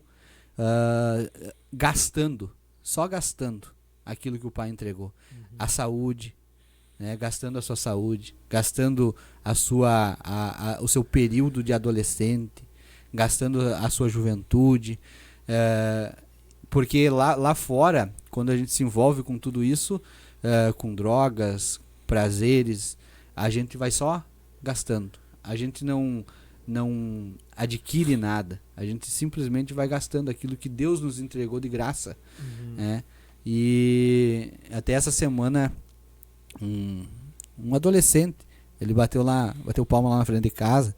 [SPEAKER 1] só gastando aquilo que o pai entregou. A saúde, né? Gastando a sua saúde, gastando o seu período de adolescente, gastando a sua juventude, porque lá fora, quando a gente se envolve com tudo isso, com drogas, prazeres, a gente vai só gastando. A gente não adquire nada. A gente simplesmente vai gastando aquilo que Deus nos entregou de graça. Né? E até essa semana um adolescente, ele bateu palma lá na frente de casa.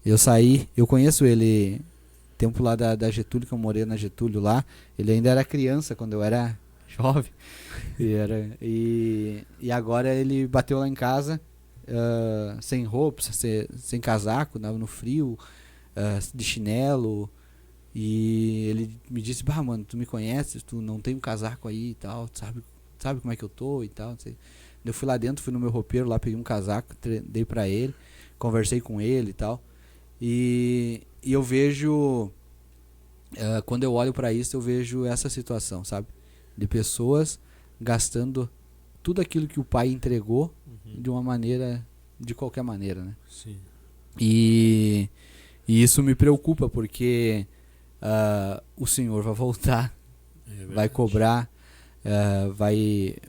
[SPEAKER 1] Eu saí, eu conheço ele, tempo lá da Getúlio, que eu morei na Getúlio lá. Ele ainda era criança quando eu era jovem. E agora ele bateu lá em casa, sem roupa, sem casaco, no frio, de chinelo. E ele me disse, mano, tu me conheces, tu não tem um casaco aí e tal, sabe como é que eu tô e tal, não sei. Eu fui lá dentro, fui no meu roupeiro lá, peguei um casaco, dei pra ele, conversei com ele e tal. E eu vejo, quando eu olho pra isso, eu vejo essa situação, sabe? De pessoas gastando tudo aquilo que o pai entregou de qualquer maneira, né? Sim. E isso me preocupa, porque o Senhor vai voltar, vai cobrar,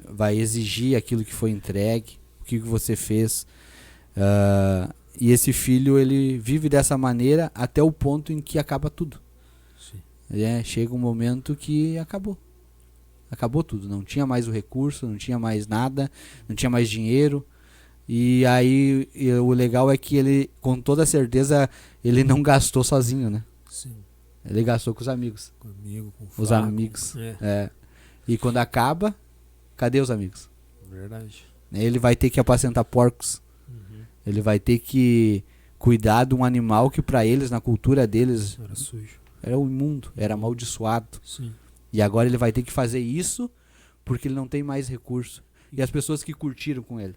[SPEAKER 1] vai exigir aquilo que foi entregue, o que você fez. E esse filho, ele vive dessa maneira até o ponto em que acaba tudo. Sim. Chega um momento que acabou tudo, não tinha mais o recurso, não tinha mais nada, não tinha mais dinheiro, E aí o legal é que ele, com toda certeza, ele não gastou sozinho, né?
[SPEAKER 2] Sim.
[SPEAKER 1] Ele gastou com os amigos.
[SPEAKER 2] Comigo, com
[SPEAKER 1] Os
[SPEAKER 2] Flá,
[SPEAKER 1] amigos.
[SPEAKER 2] É,
[SPEAKER 1] É. E quando acaba, cadê os amigos?
[SPEAKER 2] verdade.
[SPEAKER 1] Ele vai ter que apacentar porcos.
[SPEAKER 2] Uhum.
[SPEAKER 1] Ele vai ter que cuidar de um animal que pra eles, na cultura deles,
[SPEAKER 2] Era sujo.
[SPEAKER 1] era o imundo, era amaldiçoado.
[SPEAKER 2] Sim.
[SPEAKER 1] E agora ele vai ter que fazer isso porque ele não tem mais recurso. E as pessoas que curtiram com ele,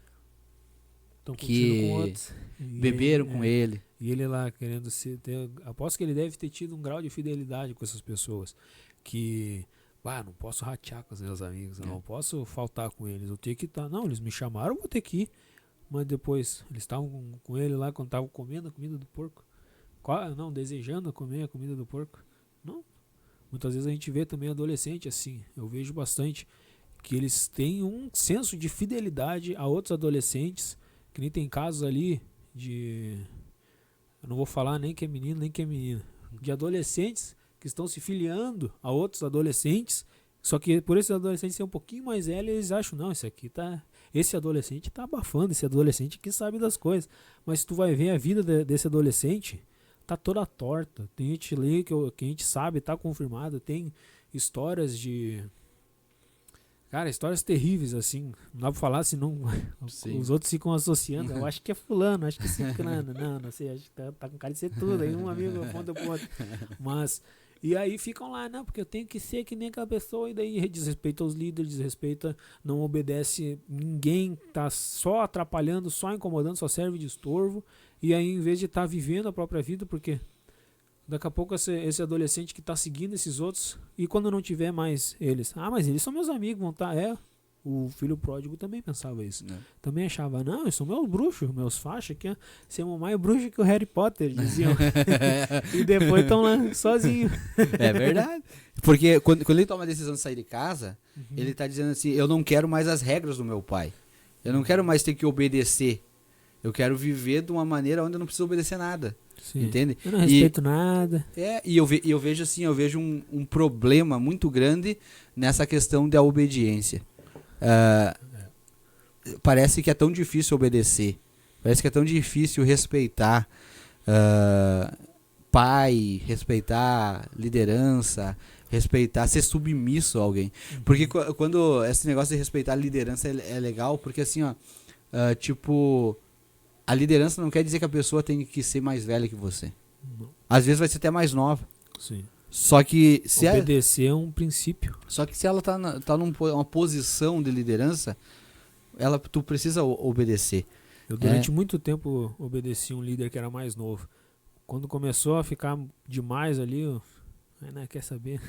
[SPEAKER 2] Estão
[SPEAKER 1] Que
[SPEAKER 2] curtindo com outros. E
[SPEAKER 1] beberam
[SPEAKER 2] ele-
[SPEAKER 1] com ele.
[SPEAKER 2] E ele lá querendo ser. Aposto que ele deve ter tido um grau de fidelidade com essas pessoas. Que. Não posso ratear com os meus amigos. Eu não posso faltar com eles. Eu tenho que estar. Não, eles me chamaram, eu vou ter que ir. Mas depois, eles estavam com ele lá quando estavam comendo a comida do porco. Não, desejando comer a comida do porco. Não. Muitas vezes a gente vê também adolescente assim. Eu vejo bastante. Que eles têm um senso de fidelidade a outros adolescentes. Que nem tem casos ali de. Eu não vou falar nem que é menino, nem que é menina. De adolescentes que estão se filiando a outros adolescentes. Só que por esses adolescentes ser um pouquinho mais velhos, eles acham, não, esse adolescente tá abafando, esse adolescente que sabe das coisas. Mas se tu vai ver a vida desse adolescente, tá toda torta. Tem gente ali que a gente sabe, tá confirmado, tem histórias de... Cara, histórias terríveis, assim. Não dá pra falar, senão
[SPEAKER 1] Sim.
[SPEAKER 2] os outros ficam associando. Eu acho que é fulano, acho que é ciclano. Não sei, acho que tá com cara de ser tudo. Aí um amigo aponta pro outro. Mas, e aí ficam lá, não, porque eu tenho que ser que nem aquela pessoa. E daí desrespeita os líderes, desrespeita, não obedece ninguém, tá só atrapalhando, só incomodando, só serve de estorvo. E aí, em vez de estar vivendo a própria vida, porque... Daqui a pouco esse adolescente que tá seguindo esses outros, e quando não tiver mais eles, mas eles são meus amigos, vão estar, o filho pródigo também pensava isso. Também achava, não, eles são meus bruxos, meus faixas, que são mais bruxos que o Harry Potter, diziam. E depois estão lá sozinhos.
[SPEAKER 1] É verdade. Porque quando ele toma a decisão de sair de casa, ele tá dizendo assim, eu não quero mais as regras do meu pai. Eu não quero mais ter que obedecer. Eu quero viver de uma maneira onde eu não preciso obedecer nada.
[SPEAKER 2] Sim.
[SPEAKER 1] Entende?
[SPEAKER 2] Eu não respeito nada.
[SPEAKER 1] E eu vejo assim, eu vejo um problema muito grande nessa questão da obediência. Parece que é tão difícil obedecer. Parece que é tão difícil respeitar pai, respeitar liderança, respeitar, ser submisso a alguém. Porque quando esse negócio de respeitar a liderança é legal, porque assim, tipo... A liderança não quer dizer que a pessoa tem que ser mais velha que você.
[SPEAKER 2] Não.
[SPEAKER 1] Às vezes vai ser até mais nova.
[SPEAKER 2] Sim.
[SPEAKER 1] Só que se
[SPEAKER 2] Obedecer é um princípio.
[SPEAKER 1] Só que se ela tá numa posição de liderança, tu precisa obedecer.
[SPEAKER 2] Eu durante muito tempo obedeci um líder que era mais novo. Quando começou a ficar demais ali, quer saber?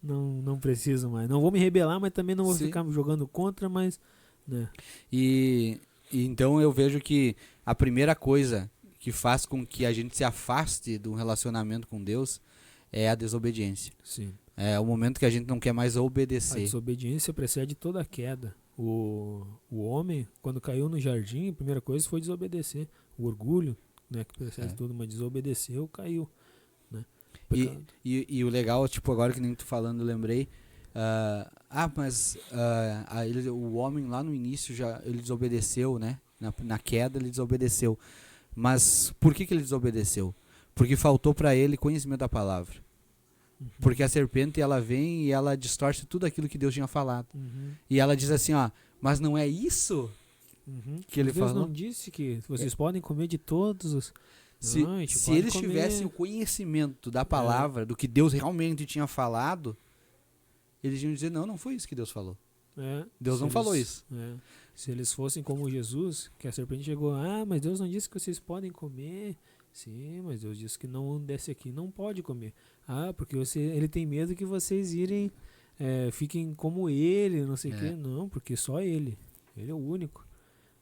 [SPEAKER 2] não preciso mais. Não vou me rebelar, mas também não vou ficar jogando contra, mas... Né.
[SPEAKER 1] E então eu vejo que a primeira coisa que faz com que a gente se afaste do relacionamento com Deus é a desobediência.
[SPEAKER 2] Sim.
[SPEAKER 1] É o momento que a gente não quer mais obedecer.
[SPEAKER 2] A desobediência precede toda a queda. O homem, quando caiu no jardim, a primeira coisa foi desobedecer. O orgulho, né, que precede tudo, mas desobedeceu, caiu. Né?
[SPEAKER 1] E o legal, tipo, agora que nem tu falando, eu lembrei... o homem lá no início ele desobedeceu, né? Na queda ele desobedeceu. Mas por que ele desobedeceu? Porque faltou para ele conhecimento da palavra. Porque a serpente ela vem e ela distorce tudo aquilo que Deus tinha falado. E ela diz assim, mas não é isso que ele
[SPEAKER 2] Deus
[SPEAKER 1] falou?
[SPEAKER 2] Não disse que vocês podem comer de todos os...
[SPEAKER 1] Se eles tivessem o conhecimento da palavra, do que Deus realmente tinha falado, eles iam dizer, não foi isso que Deus falou. Deus não falou isso.
[SPEAKER 2] Se eles fossem como Jesus, que a serpente chegou, mas Deus não disse que vocês podem comer. Sim, mas Deus disse que não desce aqui, não pode comer. Porque ele tem medo que vocês fiquem como ele, não sei o quê. Não, porque só ele é o único.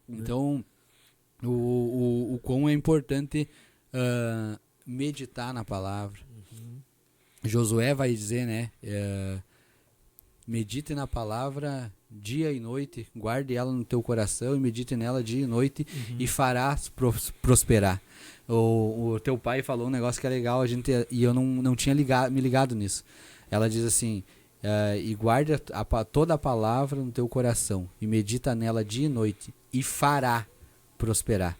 [SPEAKER 1] Então, o quão é importante meditar na palavra. Josué vai dizer, né? Medite na palavra dia e noite, guarde ela no teu coração e medite nela dia e noite e farás prosperar. O teu pai falou um negócio que é legal, e eu não tinha me ligado nisso. Ela diz assim, e guarde toda a palavra no teu coração e medita nela dia e noite e fará prosperar.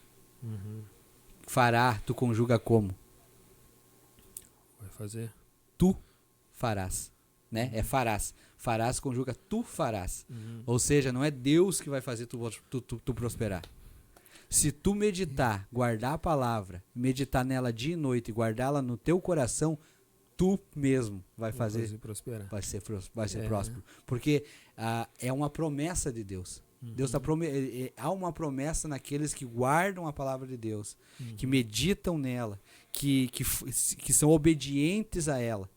[SPEAKER 1] Fará, tu conjuga como?
[SPEAKER 2] Vai fazer.
[SPEAKER 1] Tu farás, né? É farás. Farás conjuga tu farás. Ou seja, não é Deus que vai fazer tu prosperar. Se tu meditar, guardar a palavra, meditar nela dia e noite e guardá-la no teu coração, tu mesmo vai fazer
[SPEAKER 2] prosperar.
[SPEAKER 1] vai ser próspero. Porque é uma promessa de Deus. Deus há uma promessa naqueles que guardam a palavra de Deus, que meditam nela, que são obedientes a ela.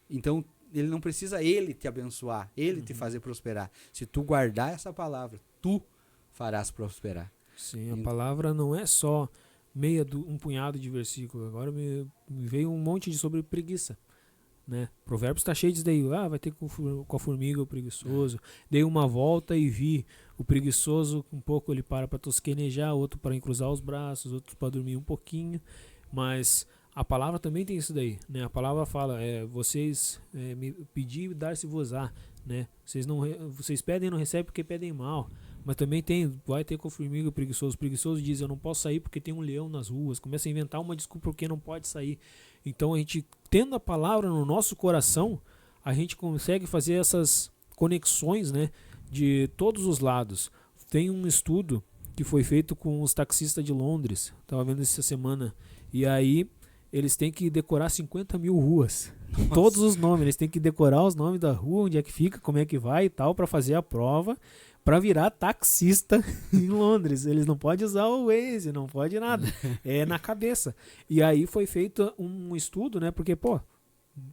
[SPEAKER 1] Então, ele não precisa ele te abençoar, ele te fazer prosperar. Se tu guardar essa palavra, tu farás prosperar.
[SPEAKER 2] Sim, a palavra não é só um punhado de versículos. Agora me veio um monte sobre preguiça. Né? Provérbios está cheio disso daí. Vai ter com a formiga o preguiçoso. Dei uma volta e vi o preguiçoso, um pouco ele para tosquenejar, outro para encruzar os braços, outro para dormir um pouquinho. Mas a palavra também tem isso daí. Né? A palavra fala, vocês me pedir e dar-se-vos-á. Né? Vocês pedem e não recebem porque pedem mal. Mas também vai ter com a formiga o preguiçoso. O preguiçoso diz, eu não posso sair porque tem um leão nas ruas. Começa a inventar uma desculpa porque não pode sair. Então a gente, tendo a palavra no nosso coração, a gente consegue fazer essas conexões, né, de todos os lados. Tem um estudo que foi feito com os taxistas de Londres. Estava vendo essa semana. E aí eles têm que decorar 50 mil ruas. Nossa. Todos os nomes. Eles têm que decorar os nomes da rua, onde é que fica, como é que vai e tal, para fazer a prova. Para virar taxista em Londres. Eles não podem usar o Waze, não pode nada. É na cabeça. E aí foi feito um estudo, né? Porque,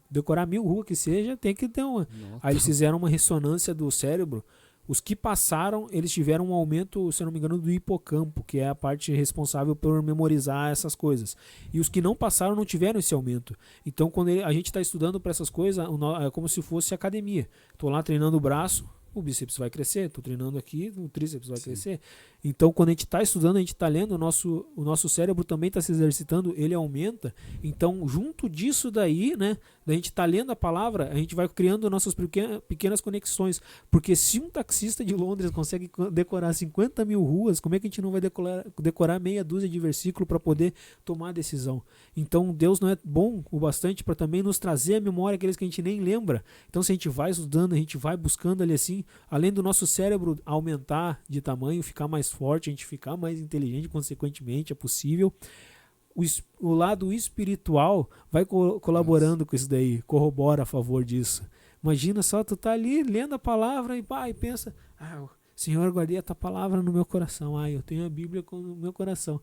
[SPEAKER 2] decorar 1000 ruas que seja, tem que ter uma. Nossa. Aí eles fizeram uma ressonância do cérebro. Os que passaram, eles tiveram um aumento, se eu não me engano, do hipocampo, que é a parte responsável por memorizar essas coisas. E os que não passaram não tiveram esse aumento. Então, quando a gente está estudando para essas coisas, é como se fosse academia. Estou lá treinando o braço, o bíceps vai crescer, estou treinando aqui, o tríceps vai crescer. Então, quando a gente está estudando, a gente está lendo, o nosso cérebro também está se exercitando, ele aumenta. Então, junto disso daí, né, da gente estar lendo a palavra, a gente vai criando nossas pequenas conexões. Porque se um taxista de Londres consegue decorar 50 mil ruas, como é que a gente não vai decorar meia dúzia de versículos para poder tomar a decisão? Então, Deus não é bom o bastante para também nos trazer à memória aqueles que a gente nem lembra. Então, se a gente vai estudando, a gente vai buscando ali assim, além do nosso cérebro aumentar de tamanho, ficar mais forte, a gente ficar mais inteligente, consequentemente, é possível. O lado espiritual vai colaborando com isso daí, corrobora a favor disso. Imagina só, tu tá ali lendo a palavra e pensa, Senhor, guardei a tua palavra no meu coração, eu tenho a Bíblia no meu coração.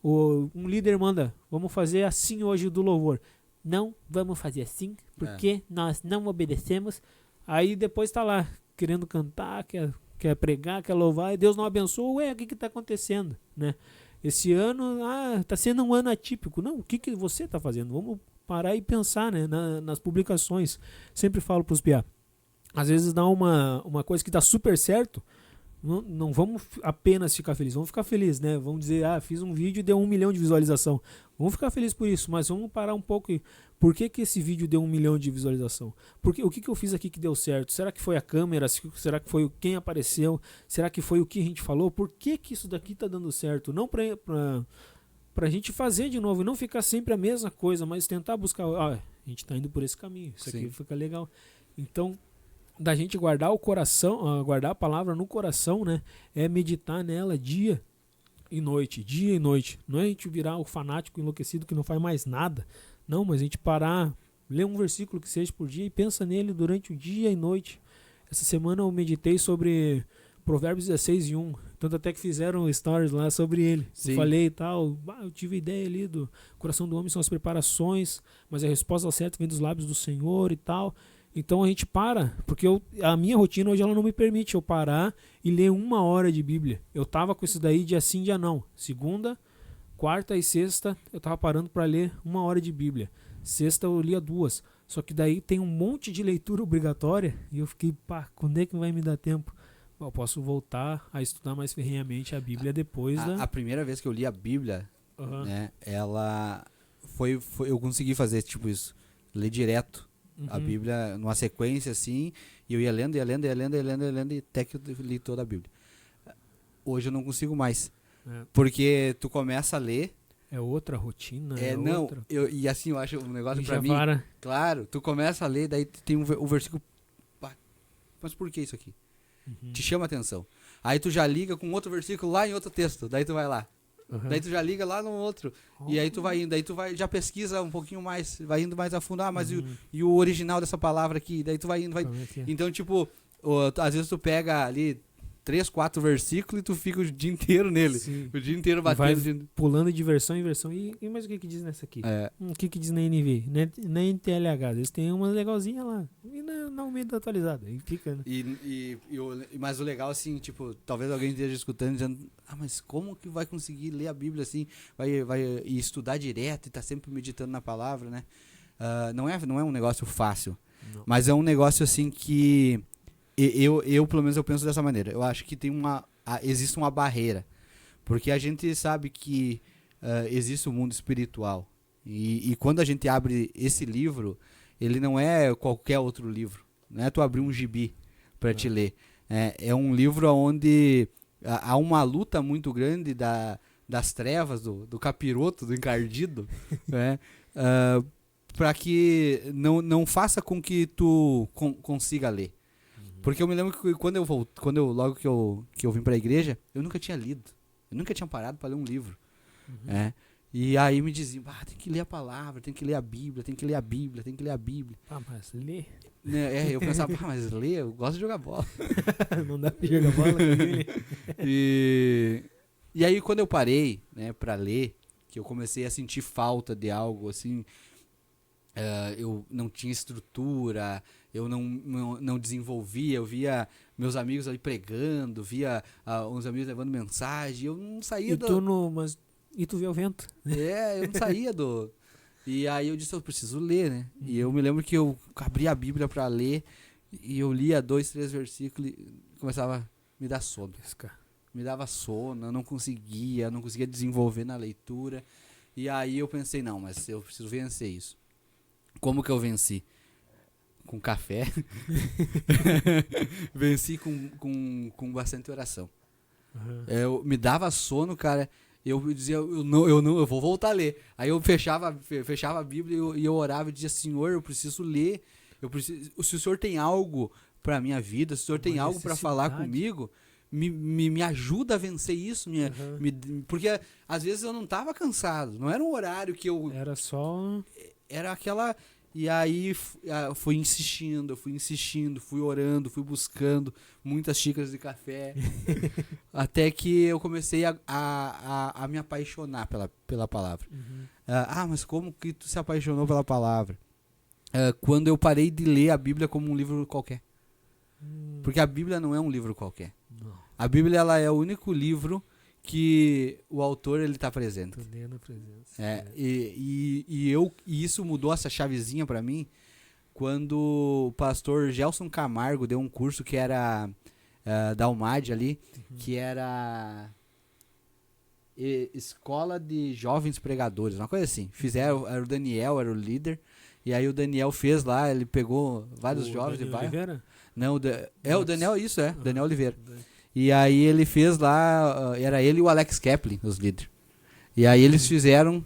[SPEAKER 2] Um líder manda, vamos fazer assim hoje do louvor. Não, vamos fazer assim, porque nós não obedecemos. Aí depois tá lá, querendo cantar, quer pregar, quer louvar, e Deus não abençoa, o que está acontecendo, né? Esse ano, está sendo um ano atípico. Não, o que você está fazendo? Vamos parar e pensar, né, nas publicações. Sempre falo para os piá, às vezes dá uma coisa que está super certo, não vamos apenas ficar felizes, vamos ficar felizes, né? Vamos dizer, fiz um vídeo e deu 1 milhão de visualização. Vamos ficar felizes por isso, mas vamos parar um pouco e por que esse vídeo deu 1 milhão de visualização? Porque, o que eu fiz aqui que deu certo? Será que foi a câmera? Será que foi quem apareceu? Será que foi o que a gente falou? Por que isso daqui tá dando certo? Não pra gente fazer de novo, não ficar sempre a mesma coisa, mas tentar buscar, a gente tá indo por esse caminho, isso aqui fica legal. Então, da gente guardar o coração, guardar a palavra no coração, né? É meditar nela dia e noite. Não é a gente virar o fanático enlouquecido que não faz mais nada. Não, mas a gente parar, ler um versículo que seja por dia e pensa nele durante o dia e noite. Essa semana eu meditei sobre Provérbios 16:1. Tanto até que fizeram stories lá sobre ele. Eu falei e tal, eu tive a ideia ali do coração do homem são as preparações, mas a resposta certa vem dos lábios do Senhor e tal. Então a gente para, porque a minha rotina hoje ela não me permite eu parar e ler 1 hora de Bíblia. Eu tava com isso daí dia sim, dia não. Segunda, quarta e sexta eu tava parando para ler 1 hora de Bíblia. Sexta eu lia 2. Só que daí tem um monte de leitura obrigatória e eu fiquei, quando é que vai me dar tempo? Eu posso voltar a estudar mais ferrenhamente a Bíblia depois
[SPEAKER 1] a primeira vez que eu li a Bíblia, né, ela foi eu consegui fazer tipo isso, ler direto a Bíblia numa sequência assim, e eu ia lendo e até que eu li toda a Bíblia. Hoje eu não consigo mais,
[SPEAKER 2] É.
[SPEAKER 1] Porque tu começa a ler.
[SPEAKER 2] É outra rotina.
[SPEAKER 1] Não,
[SPEAKER 2] outra.
[SPEAKER 1] e assim, eu acho um negócio
[SPEAKER 2] E
[SPEAKER 1] pra
[SPEAKER 2] já
[SPEAKER 1] mim.
[SPEAKER 2] para.
[SPEAKER 1] Claro, tu começa a ler, daí tem o versículo. Pá, mas por que isso aqui?
[SPEAKER 2] Uhum.
[SPEAKER 1] Te chama a atenção. Aí tu já liga com outro versículo lá em outro texto. Daí tu vai lá.
[SPEAKER 2] Uhum.
[SPEAKER 1] Daí tu já liga lá no outro. E aí tu vai indo. Daí tu vai, já pesquisa um pouquinho mais. Vai indo mais a fundo. Ah, mas e o original dessa palavra aqui? Daí tu vai indo.
[SPEAKER 2] Como é que é?
[SPEAKER 1] Então, tipo, às vezes tu pega ali 3, 4 versículos e tu fica o dia inteiro nele.
[SPEAKER 2] Sim.
[SPEAKER 1] O dia inteiro
[SPEAKER 2] Vai
[SPEAKER 1] batendo.
[SPEAKER 2] pulando de versão em versão. E mais o que diz nessa aqui?
[SPEAKER 1] É,
[SPEAKER 2] O que diz na NV? Na NTLH. Eles têm umas legalzinhas lá. E na Almeida atualizada. E fica, né?
[SPEAKER 1] mas o legal, assim, tipo, talvez alguém esteja escutando dizendo, mas como que vai conseguir ler a Bíblia assim? Vai e estudar direto e tá sempre meditando na palavra, né? Não é um negócio fácil.
[SPEAKER 2] Não.
[SPEAKER 1] Mas é um negócio assim que eu pelo menos eu penso dessa maneira. Eu acho que existe uma barreira. Porque a gente sabe que existe um mundo espiritual. E quando a gente abre esse livro, ele não é qualquer outro livro. Não é tu abrir um gibi para te ler. É um livro onde há uma luta muito grande das trevas, do capiroto, do encardido, né? Para que não faça com que tu consiga ler. Porque eu me lembro que logo que eu vim para a igreja, eu nunca tinha lido. Eu nunca tinha parado para ler um livro. E aí me diziam, tem que ler a palavra, tem que ler a Bíblia, tem que ler a Bíblia, tem que ler a Bíblia.
[SPEAKER 2] Mas lê.
[SPEAKER 1] Né? Eu pensava, mas ler, eu gosto de jogar bola.
[SPEAKER 2] Não dá pra jogar bola com ele.
[SPEAKER 1] E aí quando eu parei, né, para ler, que eu comecei a sentir falta de algo assim, eu não tinha estrutura, eu não desenvolvia, eu via meus amigos ali pregando, via uns amigos levando mensagem, eu não saía
[SPEAKER 2] E tu vê o vento?
[SPEAKER 1] eu não saía do... E aí eu disse, eu preciso ler, né? E eu me lembro que eu abri a Bíblia para ler, e eu lia 2, 3 versículos e começava a me dar sono. Me dava sono, eu não conseguia desenvolver na leitura. E aí eu pensei, não, mas eu preciso vencer isso. Como que eu venci? Com café. Venci com bastante oração. Eu me dava sono, cara. Eu dizia, eu vou voltar a ler. Aí eu fechava a Bíblia e eu orava e dizia, Senhor, eu preciso ler. Se o Senhor tem algo pra minha vida, se o Senhor tem algo pra falar comigo, me ajuda a vencer isso. Porque às vezes eu não tava cansado. Não era um horário que eu...
[SPEAKER 2] Era só...
[SPEAKER 1] Era aquela... E aí fui insistindo, fui orando, fui buscando muitas xícaras de café, até que eu comecei a me apaixonar pela palavra. Mas como que tu se apaixonou pela palavra? Quando eu parei de ler a Bíblia como um livro qualquer. Porque a Bíblia não é um livro qualquer.
[SPEAKER 2] Não.
[SPEAKER 1] A Bíblia ela é o único livro que o autor ele tá presente. E isso mudou essa chavezinha pra mim quando o pastor Gelson Camargo deu um curso que era da UMAD ali, que era Escola de Jovens Pregadores, uma coisa assim. Era o Daniel, era o líder, e aí o Daniel fez lá, ele pegou vários jovens de bairro.
[SPEAKER 2] Oliveira?
[SPEAKER 1] Não, o Daniel, isso Daniel Oliveira. E aí ele fez lá, era ele e o Alex Kaplan, os líderes. E aí eles fizeram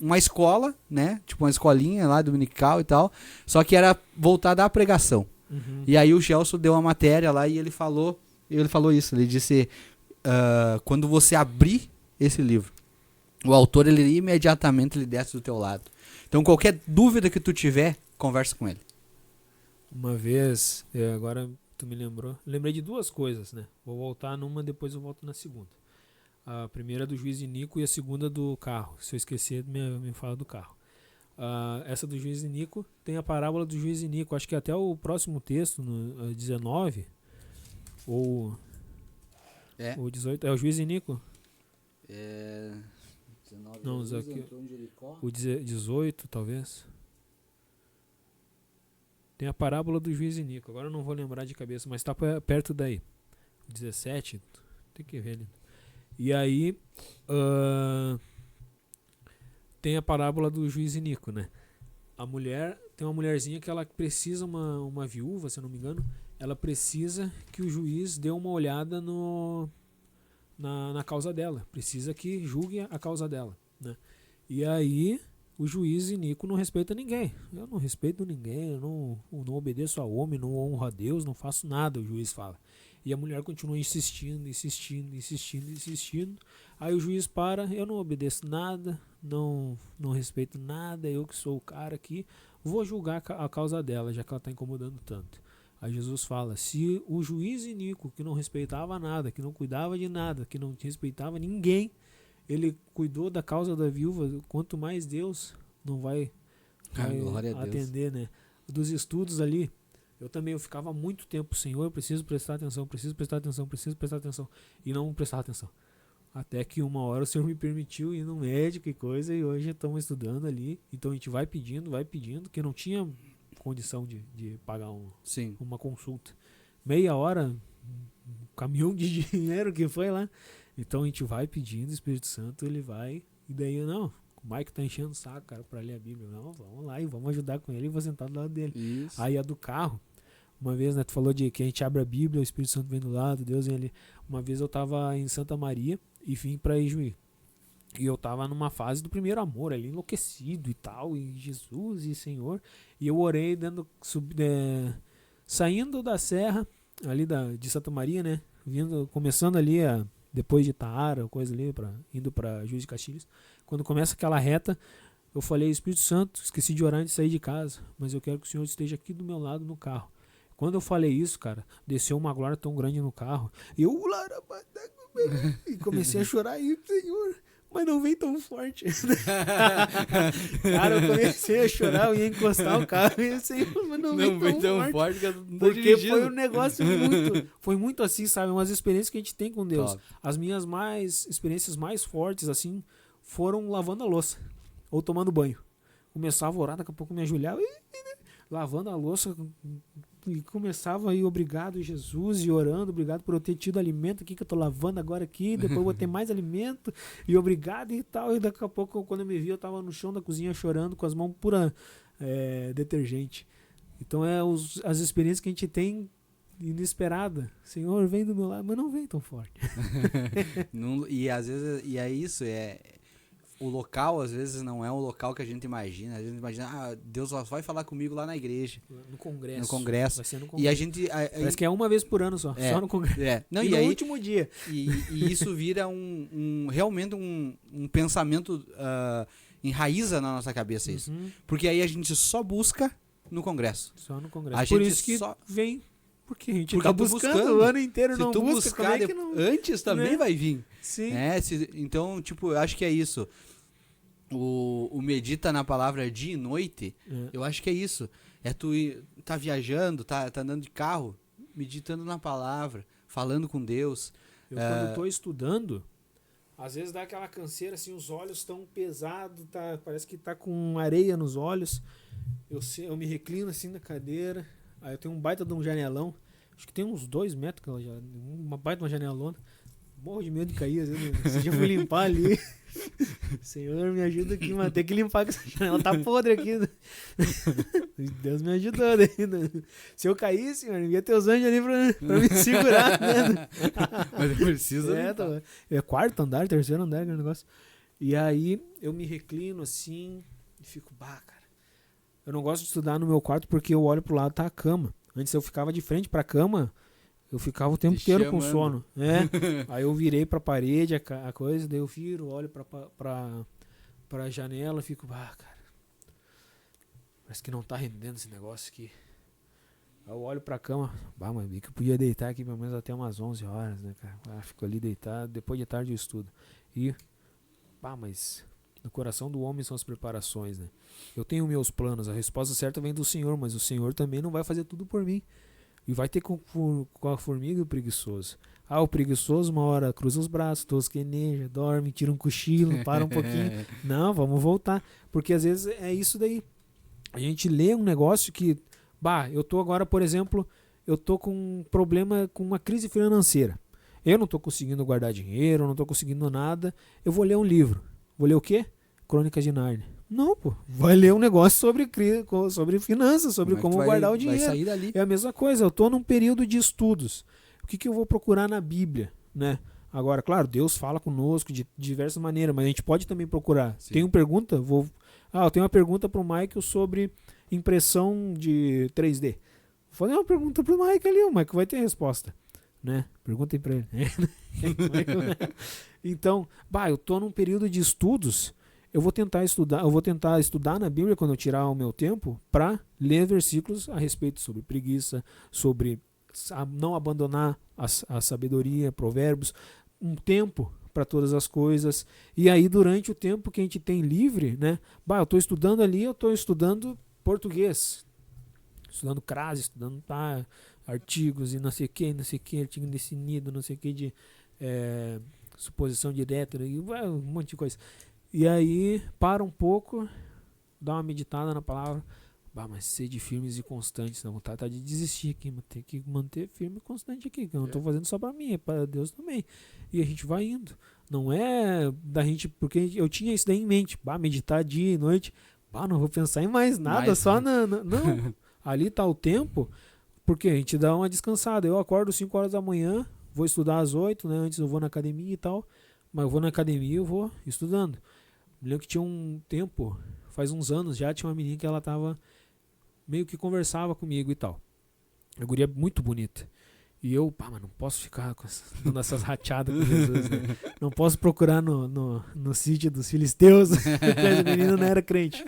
[SPEAKER 1] uma escola, né? Tipo uma escolinha lá, dominical e tal. Só que era voltada à pregação. E aí o Gelson deu uma matéria lá e ele falou isso. Ele disse, quando você abrir esse livro, o autor, ele imediatamente ele desce do teu lado. Então qualquer dúvida que tu tiver, conversa com ele.
[SPEAKER 2] Uma vez, agora... Tu me lembrou? Lembrei de duas coisas, né? Vou voltar numa, depois eu volto na segunda. A primeira é do juiz Inico e a segunda do carro. Se eu esquecer, me fala do carro. Essa do juiz Inico tem a parábola do juiz Inico. Acho que até o próximo texto, no 19 ou 18. É o juiz Inico?
[SPEAKER 1] 19.
[SPEAKER 2] Não, o 18, talvez. Tem a parábola do juiz Inico. Agora eu não vou lembrar de cabeça, mas está perto daí. 17, tem que ver ali. E aí tem a parábola do juiz Inico, né? Tem uma mulherzinha que ela precisa, uma viúva, se eu não me engano, ela precisa que o juiz dê uma olhada na causa dela. Precisa que julgue a causa dela, né? E aí o juiz iníquo não respeita ninguém. Eu não respeito ninguém, eu não obedeço a homem, não honro a Deus, não faço nada, o juiz fala. E a mulher continua insistindo. Aí o juiz para, eu não obedeço nada, não respeito nada, eu que sou o cara aqui, vou julgar a causa dela, já que ela está incomodando tanto. Aí Jesus fala, se o juiz iníquo, que não respeitava nada, que não cuidava de nada, que não respeitava ninguém, ele cuidou da causa da viúva, quanto mais Deus não vai atender, né? Dos estudos ali, eu ficava muito tempo, Senhor, eu preciso prestar atenção, e não prestava atenção. Até que uma hora o Senhor me permitiu ir no médico e coisa, e hoje estamos estudando ali. Então a gente vai pedindo, que não tinha condição de pagar uma consulta. Meia hora, um caminhão de dinheiro que foi lá. Então a gente vai pedindo, o Espírito Santo, ele vai, e daí não, o Mike tá enchendo o saco, cara, pra ler a Bíblia. Não, vamos lá e vamos ajudar com ele e vou sentar do lado dele.
[SPEAKER 1] Isso.
[SPEAKER 2] Aí a do carro, uma vez, né, tu falou de que a gente abre a Bíblia, o Espírito Santo vem do lado, Deus vem ali. Uma vez eu tava em Santa Maria e vim pra Ijuí. E eu tava numa fase do primeiro amor ali, enlouquecido e tal, e Jesus e Senhor. E eu orei saindo da serra, ali de Santa Maria, né, começando ali depois de Taara, coisa ali, indo pra Juiz de Castilhos. Quando começa aquela reta, eu falei, Espírito Santo, esqueci de orar antes de sair de casa, mas eu quero que o Senhor esteja aqui do meu lado no carro. Quando eu falei isso, cara, desceu uma glória tão grande no carro. E eu e comecei a chorar aí, Senhor, mas não vem tão forte. Cara, eu comecei a chorar, eu ia encostar o carro e Senhor, mas não vem tão forte. Porque foi um negócio foi muito assim, sabe? Umas experiências que a gente tem com Deus. Top. As minhas experiências mais fortes, assim, foram lavando a louça ou tomando banho. Começava a orar, daqui a pouco me ajoelhava lavando a louça e começava aí, obrigado Jesus, e orando, obrigado por eu ter tido alimento aqui que eu tô lavando agora aqui, depois eu vou ter mais alimento, e obrigado e tal, e daqui a pouco quando eu me vi eu tava no chão da cozinha chorando com as mãos pura detergente. Então as experiências que a gente tem inesperada, Senhor vem do meu lado, mas não vem tão forte.
[SPEAKER 1] E às vezes, e é isso, o local, às vezes, não é o local que a gente imagina. A gente imagina, Deus só vai falar comigo lá na igreja.
[SPEAKER 2] No congresso.
[SPEAKER 1] No congresso.
[SPEAKER 2] Vai ser no congresso.
[SPEAKER 1] E a gente...
[SPEAKER 2] Parece que é uma vez por ano só no congresso.
[SPEAKER 1] Não,
[SPEAKER 2] e no último dia.
[SPEAKER 1] E isso vira realmente um pensamento, enraiza na nossa cabeça isso. Porque aí a gente só busca no congresso.
[SPEAKER 2] Só no congresso. Por isso que vem... Porque a gente tá buscando o ano inteiro, não busca. Se tu buscar, como é que não...
[SPEAKER 1] antes também vai vir.
[SPEAKER 2] Sim.
[SPEAKER 1] Então, tipo, eu acho que é isso. O medita na palavra dia e noite, eu acho que é isso. É tu tá viajando, tá andando de carro, meditando na palavra, falando com Deus.
[SPEAKER 2] Eu quando tô estudando, às vezes dá aquela canseira, assim, os olhos estão pesados, parece que tá com areia nos olhos. Eu me reclino assim na cadeira, aí eu tenho um baita de um janelão, acho que tem uns 2 metros, uma baita de uma janelona. Morro de medo de cair, às vezes. Esse dia eu fui limpar ali. Senhor, me ajuda aqui, mano. Tem que limpar, que essa janela tá podre aqui. Deus me ajudou daí. Se eu caísse, mano, ia ter os anjos ali pra me segurar, né?
[SPEAKER 1] Mas precisa.
[SPEAKER 2] É 4º andar, 3º andar, aquele negócio. E aí eu me reclino assim e fico, cara. Eu não gosto de estudar no meu quarto porque eu olho pro lado, tá a cama. Antes eu ficava de frente pra cama. Eu ficava o tempo inteiro com sono. Aí eu virei pra parede, a coisa, daí eu viro, olho pra janela, fico, cara, parece que não tá rendendo esse negócio aqui. Aí eu olho pra cama, mas vi que eu podia deitar aqui pelo menos até umas 11 horas, né, cara? Fico ali deitado, depois de tarde eu estudo. E, mas no coração do homem são as preparações, né? Eu tenho meus planos, a resposta certa vem do Senhor, mas o Senhor também não vai fazer tudo por mim. E vai ter com a formiga e o preguiçoso. O preguiçoso uma hora cruza os braços, tosqueneja, dorme, tira um cochilo, para um pouquinho. Não, vamos voltar. Porque às vezes é isso daí. A gente lê um negócio que, eu tô agora, por exemplo, eu tô com um problema, com uma crise financeira. Eu não tô conseguindo guardar dinheiro, eu não tô conseguindo nada. Eu vou ler um livro. Vou ler o quê? Crônicas de Nárnia. Não, vai ler um negócio sobre finanças, sobre como guardar o dinheiro.
[SPEAKER 1] Vai sair dali.
[SPEAKER 2] É a mesma coisa, eu tô num período de estudos. O que eu vou procurar na Bíblia, né? Agora, claro, Deus fala conosco de diversas maneiras, mas a gente pode também procurar.
[SPEAKER 1] Sim.
[SPEAKER 2] Tem uma pergunta? Eu tenho uma pergunta pro Michael sobre impressão de 3D. Vou fazer uma pergunta pro Michael ali, o Michael vai ter resposta, né? Perguntem pra ele. Então, eu tô num período de estudos, eu vou tentar estudar na Bíblia quando eu tirar o meu tempo para ler versículos a respeito sobre preguiça, sobre não abandonar a sabedoria, provérbios, um tempo para todas as coisas. E aí, durante o tempo que a gente tem livre, né? Eu estou estudando ali, eu estou estudando português, estudando crase, estudando artigos e não sei o que, artigo indefinido, não sei o que de suposição direta, e um monte de coisa. E aí, para um pouco, dá uma meditada na palavra. Mas sede firmes e constantes, não vontade de desistir aqui, mas tem que manter firme e constante aqui, que eu não estou fazendo só para mim, é para Deus também. E a gente vai indo. Não é da gente, porque eu tinha isso daí em mente, meditar dia e noite, não vou pensar em mais nada, só não. Ali está o tempo, porque a gente dá uma descansada. Eu acordo 5 horas da manhã, vou estudar às 8, né? Antes eu vou na academia e tal, mas eu vou na academia e eu vou estudando. Me lembro que tinha um tempo, faz uns anos já, tinha uma menina que ela tava meio que conversava comigo e tal. A guria muito bonita. E eu, mas não posso ficar dando essas rateadas com Jesus, né? Não posso procurar no sítio dos filisteus, porque a menina não era crente.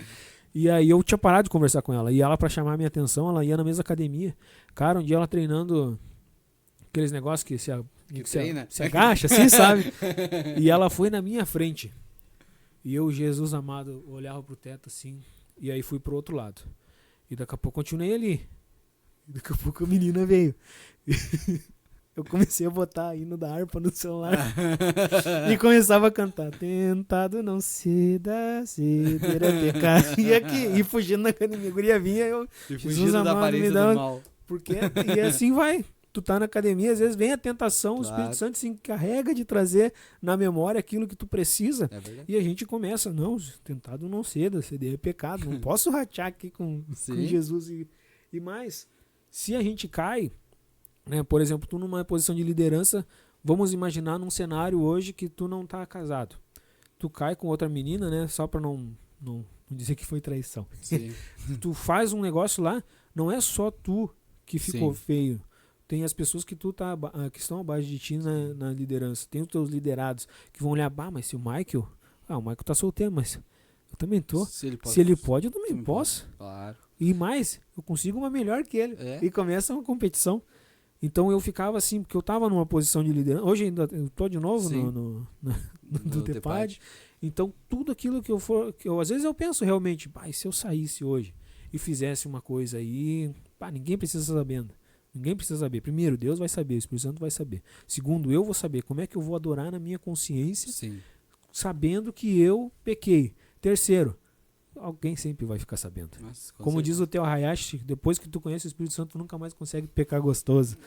[SPEAKER 2] E aí eu tinha parado de conversar com ela. E ela, pra chamar a minha atenção, ela ia na mesma academia. Cara, um dia ela treinando aqueles negócios que se agacha, assim, sabe? E ela foi na minha frente. E eu, Jesus amado, olhava pro teto assim. E aí fui pro outro lado. E daqui a pouco continuei ali. E daqui a pouco a menina veio. Eu comecei a botar hino da harpa no celular. E começava a cantar. Tentado não ceda, ceder é pecado. E aqui, e fugindo na academia. A guria vinha, eu...
[SPEAKER 1] E fugindo da aparência do mal.
[SPEAKER 2] Porque, e assim vai. Tu tá na academia, às vezes vem a tentação, claro. O Espírito Santo se encarrega de trazer na memória aquilo que tu precisa. E a gente começa, não, tentado não ceda, ceder é pecado. Não posso ratear aqui com Jesus. E mais, se a gente cai, né, por exemplo, tu numa posição de liderança, vamos imaginar num cenário hoje que tu não tá casado. Tu cai com outra menina, né, só pra não dizer que foi traição. Tu faz um negócio lá, não é só tu que ficou feio. Tem as pessoas que que estão abaixo de ti na liderança. Tem os teus liderados que vão olhar, mas se o Michael tá solteiro, mas eu também tô. Se ele pode, eu também posso.
[SPEAKER 1] Claro.
[SPEAKER 2] E mais, eu consigo uma melhor que ele. E começa uma competição. Então eu ficava assim, porque eu tava numa posição de liderança. Hoje ainda eu tô de novo no TEPAD. Então tudo aquilo que às vezes eu penso realmente, se eu saísse hoje e fizesse uma coisa aí, ninguém precisa sabendo. Ninguém precisa saber. Primeiro, Deus vai saber, o Espírito Santo vai saber. Segundo, eu vou saber como é que eu vou adorar na minha consciência, sabendo que eu pequei. Terceiro, alguém sempre vai ficar sabendo. Nossa, como diz o Theo Hayashi, depois que tu conhece o Espírito Santo, tu nunca mais consegue pecar gostoso.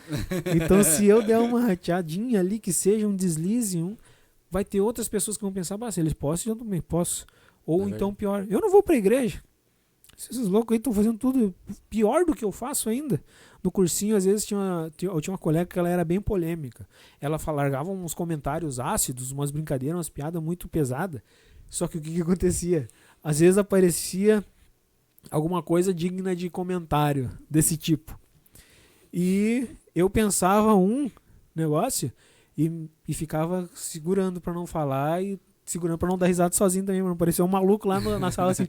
[SPEAKER 2] Então, se eu der uma rateadinha ali, que seja um deslize, vai ter outras pessoas que vão pensar, se eles possam, eu também posso. Ou então, pior, eu não vou pra igreja. Esses loucos aí estão fazendo tudo pior do que eu faço ainda. No cursinho, às vezes, eu tinha uma colega que ela era bem polêmica. Ela largava uns comentários ácidos, umas brincadeiras, umas piadas muito pesadas. Só que o que acontecia? Às vezes aparecia alguma coisa digna de comentário desse tipo. E eu pensava um negócio e ficava segurando para não falar e segurando para não dar risada sozinho também, para não parecer um maluco lá na sala assim.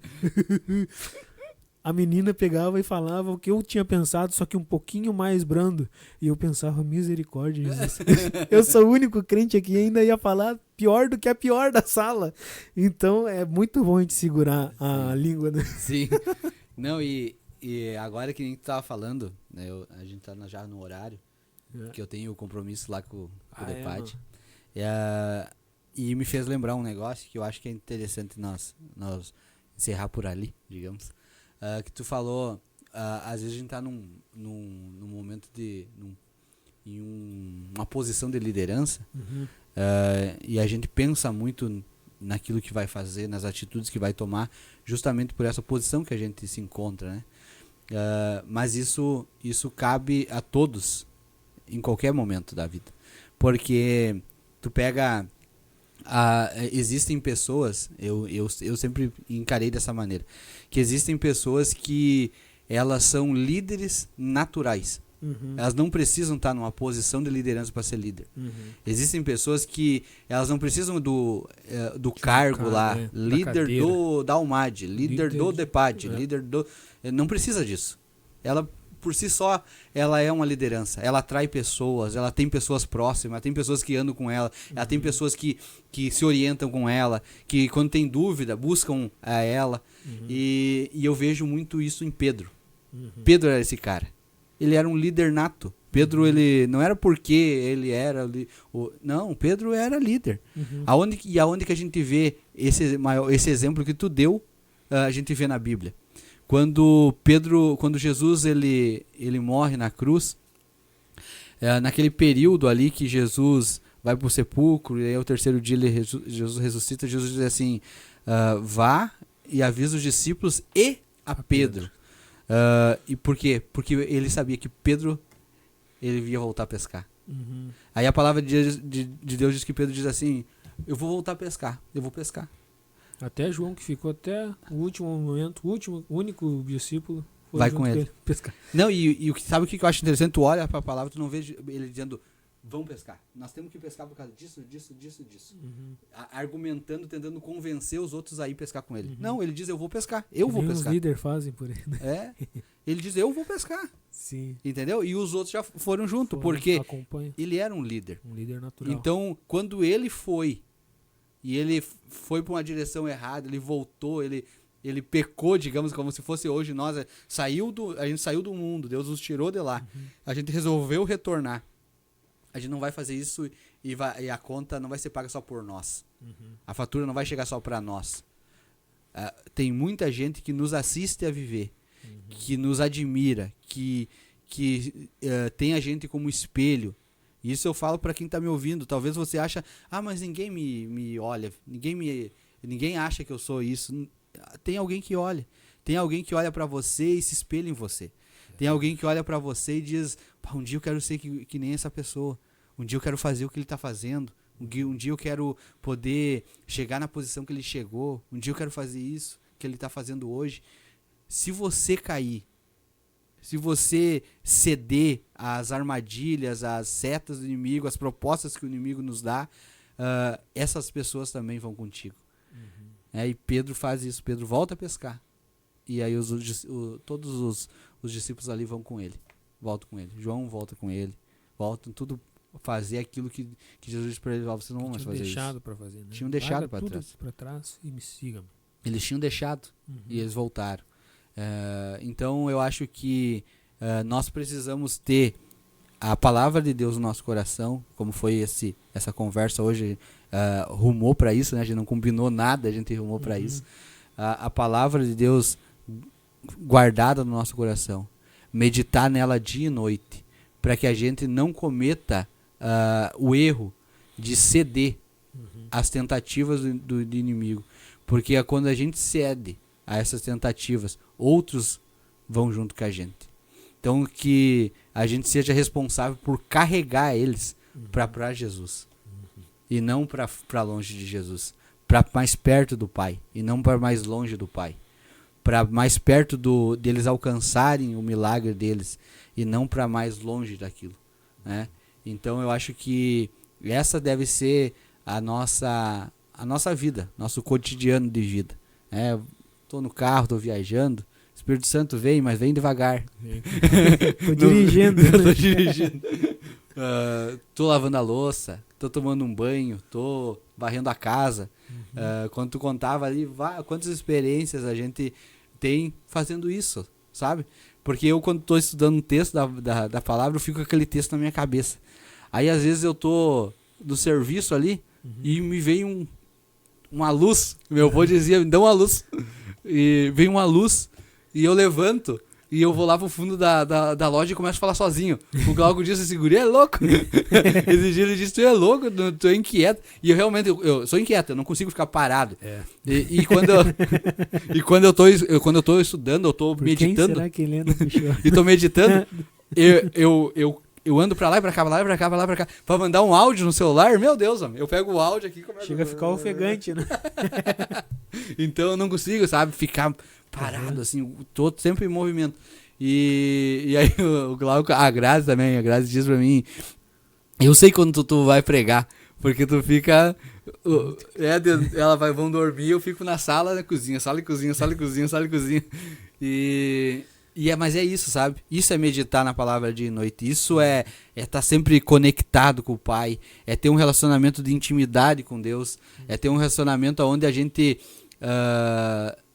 [SPEAKER 2] A menina pegava e falava o que eu tinha pensado, só que um pouquinho mais brando. E eu pensava, misericórdia, Jesus. Eu sou o único crente aqui e ainda ia falar pior do que a pior da sala. Então é muito bom a gente segurar a língua. Né?
[SPEAKER 1] Sim. Não, e agora que a gente tava falando, né, a gente tá já no horário, que eu tenho compromisso lá com o DEPAD. E me fez lembrar um negócio que eu acho que é interessante nós encerrar por ali, digamos. Que tu falou, às vezes a gente tá num momento em uma posição de liderança, e a gente pensa muito naquilo que vai fazer, nas atitudes que vai tomar, justamente por essa posição que a gente se encontra, né? Mas isso cabe a todos, em qualquer momento da vida, porque Tu pega... existem pessoas, eu sempre encarei dessa maneira, que existem pessoas que elas são líderes naturais. Elas não precisam estar numa posição de liderança para ser líder. Existem pessoas que elas não precisam do cargo lá, líder da UMAD, líder do DEPAD, líder do... Não precisa disso. Ela, por si só, ela é uma liderança. Ela atrai pessoas, ela tem pessoas próximas, ela tem pessoas que andam com ela, ela tem pessoas que se orientam com ela, que quando tem dúvida, buscam a ela. E eu vejo muito isso em Pedro. Pedro era esse cara. Ele era um líder nato. Pedro, ele não era porque ele era... Não, Pedro era líder. Aonde que a gente vê esse exemplo que tu deu, a gente vê na Bíblia. Quando Jesus ele morre na cruz, naquele período ali que Jesus vai para o sepulcro, e aí o terceiro dia Jesus ressuscita, Jesus diz assim, vá e avisa os discípulos e a Pedro. E por quê? Porque ele sabia que Pedro ele ia voltar a pescar. Aí a palavra de Deus diz que Pedro diz assim, eu vou voltar a pescar, eu vou pescar.
[SPEAKER 2] Até João, que ficou até o último momento, o único discípulo, foi
[SPEAKER 1] vai com ele
[SPEAKER 2] pescar.
[SPEAKER 1] Não, e sabe o que eu acho interessante? Tu olha para a palavra, tu não vê ele dizendo, vão pescar. Nós temos que pescar por causa disso. Argumentando, tentando convencer os outros a ir pescar com ele. Não, ele diz, eu vou pescar. Eu vou pescar.
[SPEAKER 2] Os líderes fazem por ele.
[SPEAKER 1] Ele diz, eu vou pescar.
[SPEAKER 2] Sim.
[SPEAKER 1] Entendeu? E os outros já foram junto, porque
[SPEAKER 2] acompanha.
[SPEAKER 1] Ele era um líder.
[SPEAKER 2] Um líder natural.
[SPEAKER 1] Então, quando ele foi, e ele foi para uma direção errada, ele voltou, ele pecou, digamos, como se fosse hoje nós, a gente saiu do mundo, Deus nos tirou de lá. A gente resolveu retornar. A gente não vai fazer isso e a conta não vai ser paga só por nós. A fatura não vai chegar só para nós. Tem muita gente que nos assiste a viver, que nos admira, que tem a gente como espelho. Isso eu falo para quem está me ouvindo. Talvez você acha, mas ninguém me olha, ninguém acha que eu sou isso. Tem alguém que olha. Tem alguém que olha para você e se espelha em você. Tem alguém que olha para você e diz, um dia eu quero ser que nem essa pessoa. Um dia eu quero fazer o que ele está fazendo. Um dia eu quero poder chegar na posição que ele chegou. Um dia eu quero fazer isso que ele está fazendo hoje. Se você cair, se você ceder às armadilhas, às setas do inimigo, às propostas que o inimigo nos dá, essas pessoas também vão contigo. E Pedro faz isso. Pedro volta a pescar. E aí todos os discípulos ali vão com ele. Voltam com ele. João volta com ele. Voltam tudo fazer aquilo que Jesus disse para eles. Vocês não vão mais fazer isso. Tinham deixado
[SPEAKER 2] para fazer, né?
[SPEAKER 1] Tinham deixado para trás.
[SPEAKER 2] Para trás e me sigam.
[SPEAKER 1] Eles tinham deixado e eles voltaram. Então eu acho que nós precisamos ter a palavra de Deus no nosso coração, como foi essa conversa hoje, rumou para isso, né? A gente não combinou nada, a gente rumou para isso. A palavra de Deus guardada no nosso coração, meditar nela dia e noite, para que a gente não cometa o erro de ceder às tentativas do inimigo, porque quando a gente cede a essas tentativas, outros vão junto com a gente. Então que a gente seja responsável por carregar eles para Jesus, e não para longe de Jesus, para mais perto do Pai, e não para mais longe do Pai, para mais perto deles alcançarem o milagre deles, e não para mais longe daquilo, né? Então eu acho que essa deve ser a nossa vida, nosso cotidiano de vida. Tô no carro, tô viajando, o Espírito Santo vem, mas vem devagar.
[SPEAKER 2] Tô dirigindo.
[SPEAKER 1] Tô dirigindo. Tô lavando a louça, tô tomando um banho, tô varrendo a casa. Quando tu contava ali, quantas experiências a gente tem fazendo isso, sabe? Porque eu, quando tô estudando um texto da palavra, eu fico com aquele texto na minha cabeça. Aí às vezes eu tô no serviço ali e me vem uma luz. Meu avô dizia, me dá uma luz. E vem uma luz e eu levanto e eu vou lá pro fundo da loja e começo a falar sozinho. O Glauco disse, esse guri é louco. Esse dia ele disse, tu é louco, tu é inquieto. E eu realmente, eu sou inquieto, eu não consigo ficar parado. E quando eu tô estudando, eu tô meditando.
[SPEAKER 2] Quem será que ele anda
[SPEAKER 1] e tô meditando, eu eu ando pra lá e pra cá, pra lá e pra cá, pra lá e pra cá, pra mandar um áudio no celular, meu Deus, homem, eu pego o áudio aqui...
[SPEAKER 2] Chega a ficar ofegante, né?
[SPEAKER 1] Então eu não consigo, sabe, ficar parado, assim, tô sempre em movimento. E aí o Glauco, a Grazi diz pra mim, eu sei quando tu vai pregar, porque tu fica... vão dormir, eu fico na sala, na cozinha, sala e cozinha, sala e cozinha, sala e cozinha. Mas é isso, sabe? Isso é meditar na palavra de noite. Isso é estar sempre conectado com o Pai. É ter um relacionamento de intimidade com Deus. É ter um relacionamento onde a gente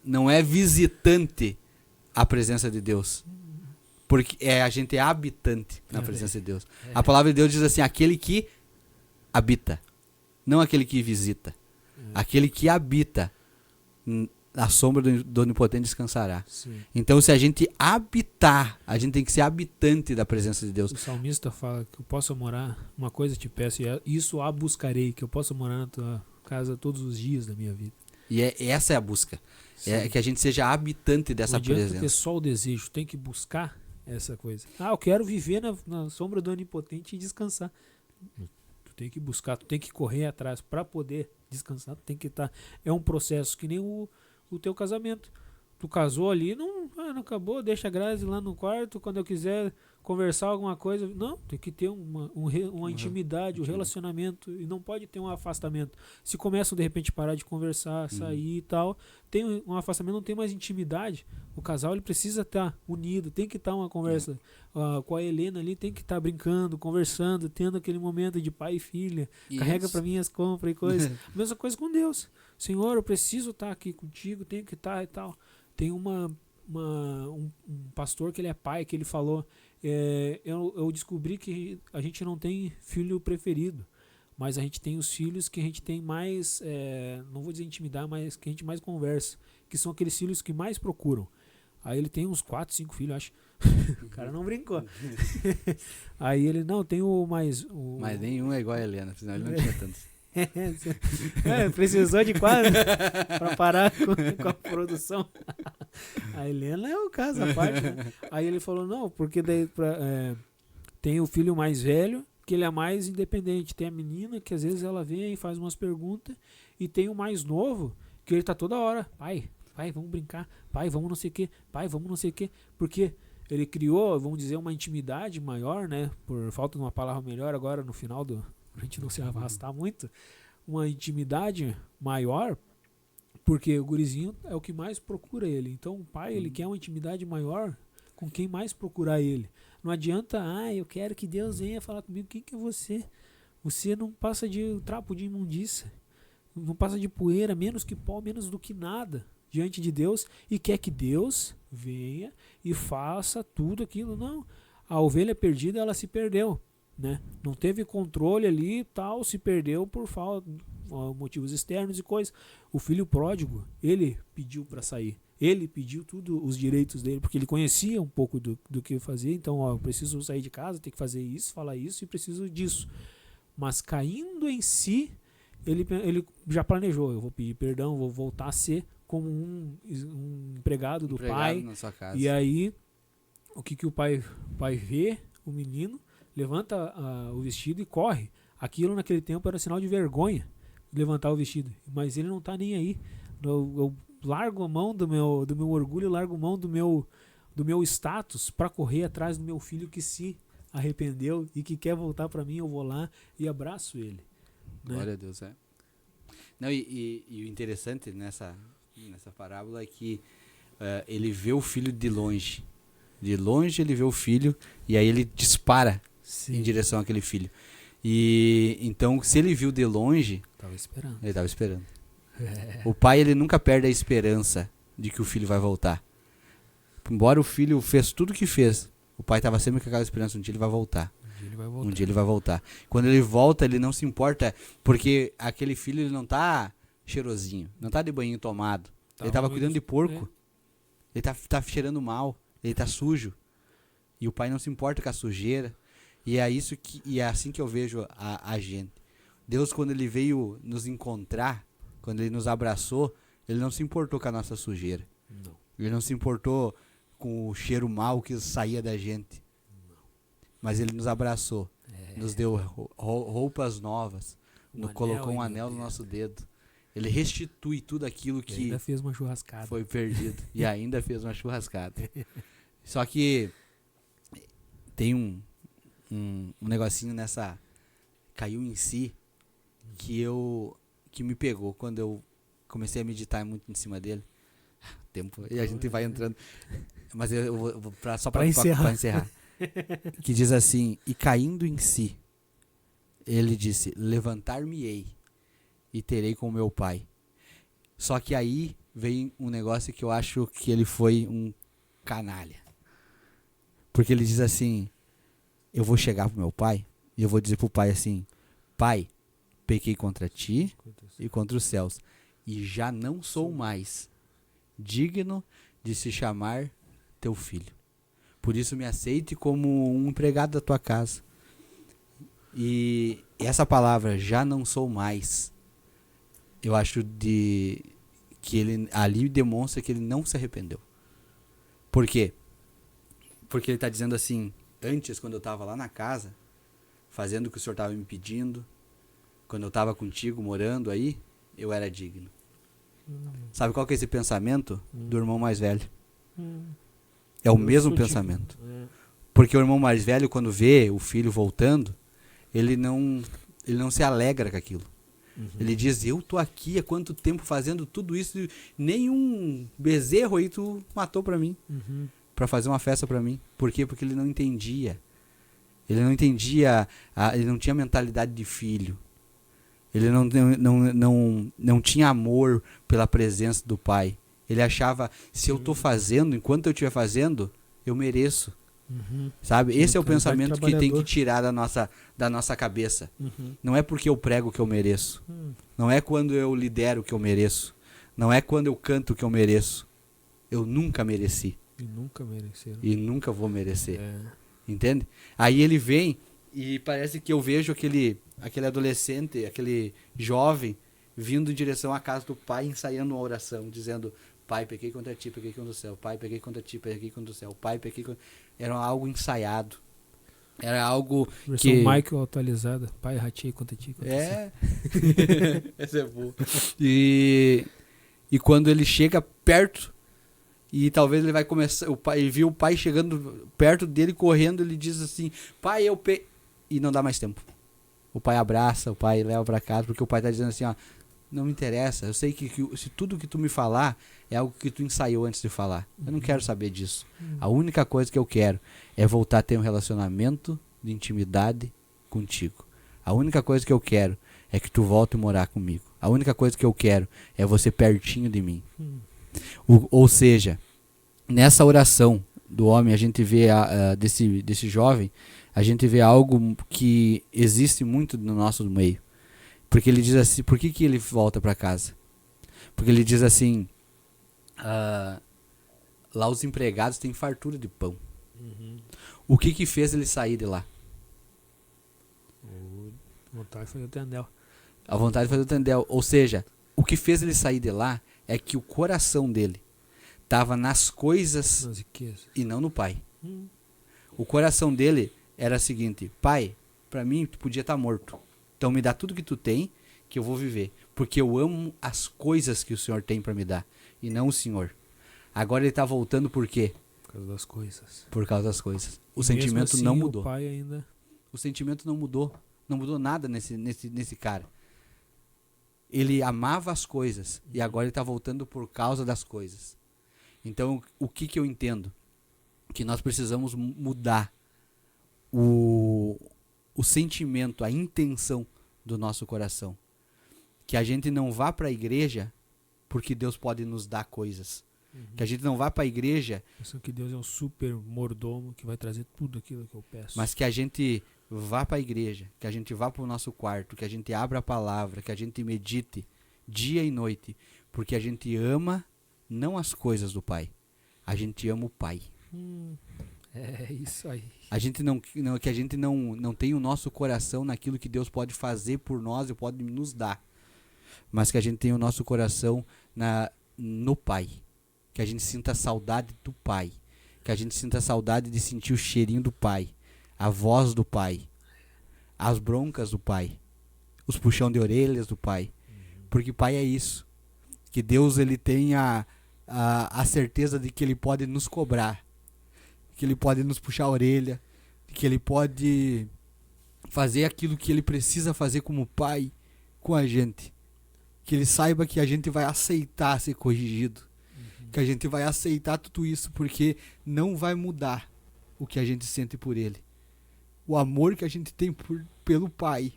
[SPEAKER 1] não é visitante à presença de Deus. Porque a gente é habitante na presença de Deus. A palavra de Deus diz assim, aquele que habita. Não aquele que visita. Aquele que habita a sombra do Onipotente descansará.
[SPEAKER 2] Sim.
[SPEAKER 1] Então, se a gente habitar, a gente tem que ser habitante da presença de Deus.
[SPEAKER 2] O salmista fala que eu possa morar, uma coisa te peço, e isso a buscarei, que eu possa morar na tua casa todos os dias da minha vida.
[SPEAKER 1] E essa é a busca. É que a gente seja habitante dessa presença.
[SPEAKER 2] Não adianta ter só o desejo, tem que buscar essa coisa. Eu quero viver na sombra do Onipotente e descansar. Tu tem que buscar, tu tem que correr atrás para poder descansar, tu tem que estar... É um processo que nem o teu casamento. Tu casou ali, não acabou, deixa a Grazi lá no quarto, quando eu quiser conversar alguma coisa. Não, tem que ter uma intimidade, um relacionamento, e não pode ter um afastamento. Se começam de repente parar de conversar, sair e tal, tem um afastamento, não tem mais intimidade. O casal ele precisa estar unido, tem que estar uma conversa com a Helena ali, tem que estar brincando, conversando, tendo aquele momento de pai e filha. Carrega para mim as compras e coisas. Mesma coisa com Deus. Senhor, eu preciso estar aqui contigo, tenho que estar e tal. Tem um pastor que ele é pai, que ele falou, eu descobri que a gente não tem filho preferido, mas a gente tem os filhos que a gente tem mais, não vou dizer intimidade, mas que a gente mais conversa, que são aqueles filhos que mais procuram. Aí ele tem uns 4, 5 filhos, acho. O cara não brincou. Aí ele, não, tem o mais...
[SPEAKER 1] Mas nenhum é igual a Helena, senão ele não tinha tantos.
[SPEAKER 2] Precisou de quase para parar com a produção. A Helena é o caso à parte, né? Aí ele falou, não, porque daí tem o filho mais velho, que ele é mais independente. Tem a menina que às vezes ela vem e faz umas perguntas, e tem o mais novo, que ele tá toda hora, pai, vamos brincar, pai, vamos não sei o que, pai, vamos não sei o que, porque ele criou, vamos dizer, uma intimidade maior, né, por falta de uma palavra melhor agora no final pra gente não se arrastar muito, uma intimidade maior, porque o gurizinho é o que mais procura ele. Então o pai, ele quer uma intimidade maior com quem mais procurar ele. Não adianta, eu quero que Deus venha falar comigo. Quem que é você? Você não passa de trapo de imundícia, não passa de poeira, menos que pó, menos do que nada diante de Deus, e quer que Deus venha e faça tudo aquilo. Não, a ovelha perdida, ela se perdeu, né? Não teve controle ali e tal, se perdeu por falta, motivos externos e coisas. O filho pródigo, ele pediu para sair, ele pediu tudo, os direitos dele, porque ele conhecia um pouco do que fazer. Então, eu preciso sair de casa, tenho que fazer isso, falar isso e preciso disso. Mas caindo em si, ele já planejou, eu vou pedir perdão, vou voltar a ser como um empregado do pai.
[SPEAKER 1] Na sua casa.
[SPEAKER 2] E aí, o que o pai vê, o menino levanta o vestido e corre. Aquilo naquele tempo era sinal de vergonha, levantar o vestido, mas ele não tá nem aí. Eu largo a mão do meu orgulho, largo a mão do meu status para correr atrás do meu filho que se arrependeu e que quer voltar para mim. Eu vou lá e abraço ele, né?
[SPEAKER 1] Glória a Deus, Não, e o interessante nessa parábola é que ele vê o filho de longe. De longe ele vê o filho e aí ele dispara em direção àquele filho. E então, se ele viu de longe, ele estava esperando. O pai, ele nunca perde a esperança de que o filho vai voltar. Embora o filho fez tudo o que fez, o pai estava sempre com aquela esperança, um dia ele vai voltar. Um dia ele vai voltar. Quando ele volta, ele não se importa, porque aquele filho, ele não tá cheirosinho, não tá de banho tomado. Ele estava cuidando de porco. Ele tá cheirando mal, ele tá sujo. E o pai não se importa com a sujeira. E é assim que eu vejo a gente. Deus, quando ele veio nos encontrar, quando ele nos abraçou, ele não se importou com a nossa sujeira. Não. Ele não se importou com o cheiro mal que saía da gente. Não. mas ele nos abraçou, nos deu roupas novas, colocou um anel no nosso dedo. Ele restitui tudo aquilo que
[SPEAKER 2] ainda fez uma churrascada.
[SPEAKER 1] Foi perdido. E ainda fez uma churrascada. Só que tem um negocinho nessa... Caiu em si que me pegou quando eu comecei a meditar muito em cima dele. Tempo, e a gente vai entrando. Mas eu vou só para encerrar. Que diz assim: e caindo em si, ele disse: levantar-me-ei e terei com meu pai. Só que aí vem um negócio que eu acho que ele foi um canalha. Porque ele diz assim: eu vou chegar pro meu pai e eu vou dizer pro pai assim: pai, pequei contra ti e contra os céus, e já não sou mais digno de se chamar teu filho. Por isso me aceite como um empregado da tua casa. E essa palavra, já não sou mais, eu acho que ele ali demonstra que ele não se arrependeu. Por quê? Porque ele está dizendo assim: antes, quando eu estava lá na casa, fazendo o que o senhor estava me pedindo, quando eu estava contigo morando aí, eu era digno. Sabe qual que é esse pensamento do irmão mais velho? É o mesmo pensamento. Porque o irmão mais velho, quando vê o filho voltando, ele não se alegra com aquilo. Ele diz: eu tô aqui há quanto tempo fazendo tudo isso, nenhum bezerro aí tu matou pra mim, pra fazer uma festa pra mim. Por quê? Porque ele não entendia. Ele não entendia, ele não tinha mentalidade de filho. Ele não tinha amor pela presença do pai. Ele achava: se eu tô fazendo, enquanto eu estiver fazendo, eu mereço. Sabe? Esse é o pensamento que tem que tirar da nossa cabeça. Não é porque eu prego que eu mereço. Não é quando eu lidero que eu mereço. Não é quando eu canto que eu mereço. Eu nunca mereci.
[SPEAKER 2] E nunca mereceram.
[SPEAKER 1] E nunca vou merecer. Entende? Aí ele vem e parece que eu vejo aquele adolescente, aquele jovem vindo em direção à casa do pai, ensaiando uma oração, dizendo: pai, pequei contra ti, pequei contra o céu. Pai, pequei contra ti, pequei contra o céu. Pai, pequei contra... Era algo ensaiado. Era algo
[SPEAKER 2] versão
[SPEAKER 1] que...
[SPEAKER 2] Michael atualizada. Pai, ratei contra ti, contra
[SPEAKER 1] Esse é bom. E quando ele chega perto, e talvez ele vai começar... O pai viu o pai chegando perto dele, correndo, ele diz assim: pai, e não dá mais tempo. O pai abraça, o pai leva pra casa, porque o pai tá dizendo assim: ó, não me interessa, eu sei que se tudo que tu me falar é algo que tu ensaiou antes de falar. Eu não quero saber disso. A única coisa que eu quero é voltar a ter um relacionamento de intimidade contigo. A única coisa que eu quero é que tu volte a morar comigo. A única coisa que eu quero é você pertinho de mim. Ou seja, nessa oração do homem, a gente vê desse jovem, a gente vê algo que existe muito no nosso meio. Porque ele diz assim: por que ele volta para casa? Porque ele diz assim: lá os empregados têm fartura de pão. O que fez ele sair de lá?
[SPEAKER 2] A vontade foi o tendel.
[SPEAKER 1] A vontade foi do tendel. Ou seja, o que fez ele sair de lá é que o coração dele estava nas coisas e não no pai. O coração dele era o seguinte: pai, para mim tu podia estar morto. Então me dá tudo que tu tem, que eu vou viver. Porque eu amo as coisas que o Senhor tem para me dar, e não o Senhor. Agora ele está voltando por quê?
[SPEAKER 2] Por causa das coisas.
[SPEAKER 1] Por causa das coisas. O sentimento assim, não mudou.
[SPEAKER 2] O pai ainda...
[SPEAKER 1] O sentimento não mudou. Não mudou nada nesse cara. Ele amava as coisas, e agora ele está voltando por causa das coisas. Então, o que eu entendo? Que nós precisamos mudar o sentimento, a intenção do nosso coração. Que a gente não vá para a igreja porque Deus pode nos dar coisas. Que a gente não vá para a igreja...
[SPEAKER 2] Pensando que Deus é um super mordomo que vai trazer tudo aquilo que eu peço.
[SPEAKER 1] Mas que a gente vá para a igreja, que a gente vá para o nosso quarto, que a gente abra a palavra, que a gente medite dia e noite. Porque a gente ama não as coisas do Pai. A gente ama o Pai.
[SPEAKER 2] É isso aí.
[SPEAKER 1] A gente que a gente não tem o nosso coração naquilo que Deus pode fazer por nós e pode nos dar. Mas que a gente tenha o nosso coração no Pai. Que a gente sinta saudade do Pai. Que a gente sinta saudade de sentir o cheirinho do Pai. a voz do pai, as broncas do pai, os puxão de orelhas do pai. Porque pai é isso. Que Deus ele tem a certeza de que ele pode nos cobrar, que ele pode nos puxar a orelha, que ele pode fazer aquilo que ele precisa fazer como pai com a gente. Que ele saiba que a gente vai aceitar ser corrigido, que a gente vai aceitar tudo isso, porque não vai mudar o que a gente sente por ele. O amor que a gente tem pelo pai,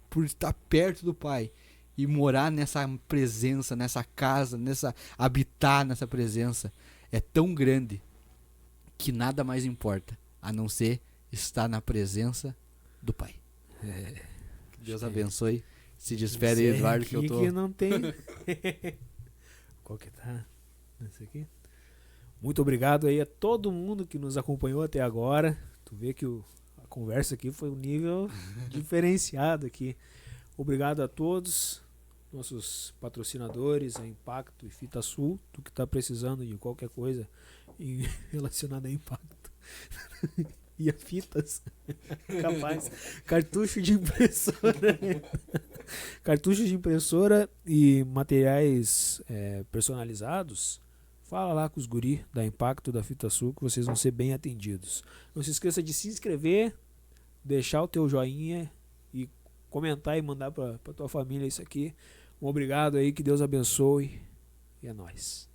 [SPEAKER 1] por estar perto do pai e morar nessa presença, nessa casa, habitar nessa presença, é tão grande que nada mais importa a não ser estar na presença do pai. Que Deus abençoe. Se despede, Eduardo, que eu tô...
[SPEAKER 2] que não tem. Qual que tá? Esse aqui? Muito obrigado aí a todo mundo que nos acompanhou até agora. Tu vê que a conversa aqui foi um nível diferenciado aqui. Obrigado a todos, nossos patrocinadores, a Impacto e Fita Sul, tu que tá precisando de qualquer coisa relacionada a Impacto. E a fitas. Capaz. Cartucho de impressora. Cartucho de impressora e materiais personalizados. Fala lá com os guri da Impacto, da Fita Sul, que vocês vão ser bem atendidos. Não se esqueça de se inscrever, deixar o teu joinha e comentar e mandar pra tua família isso aqui. Um obrigado aí, que Deus abençoe. E é nóis.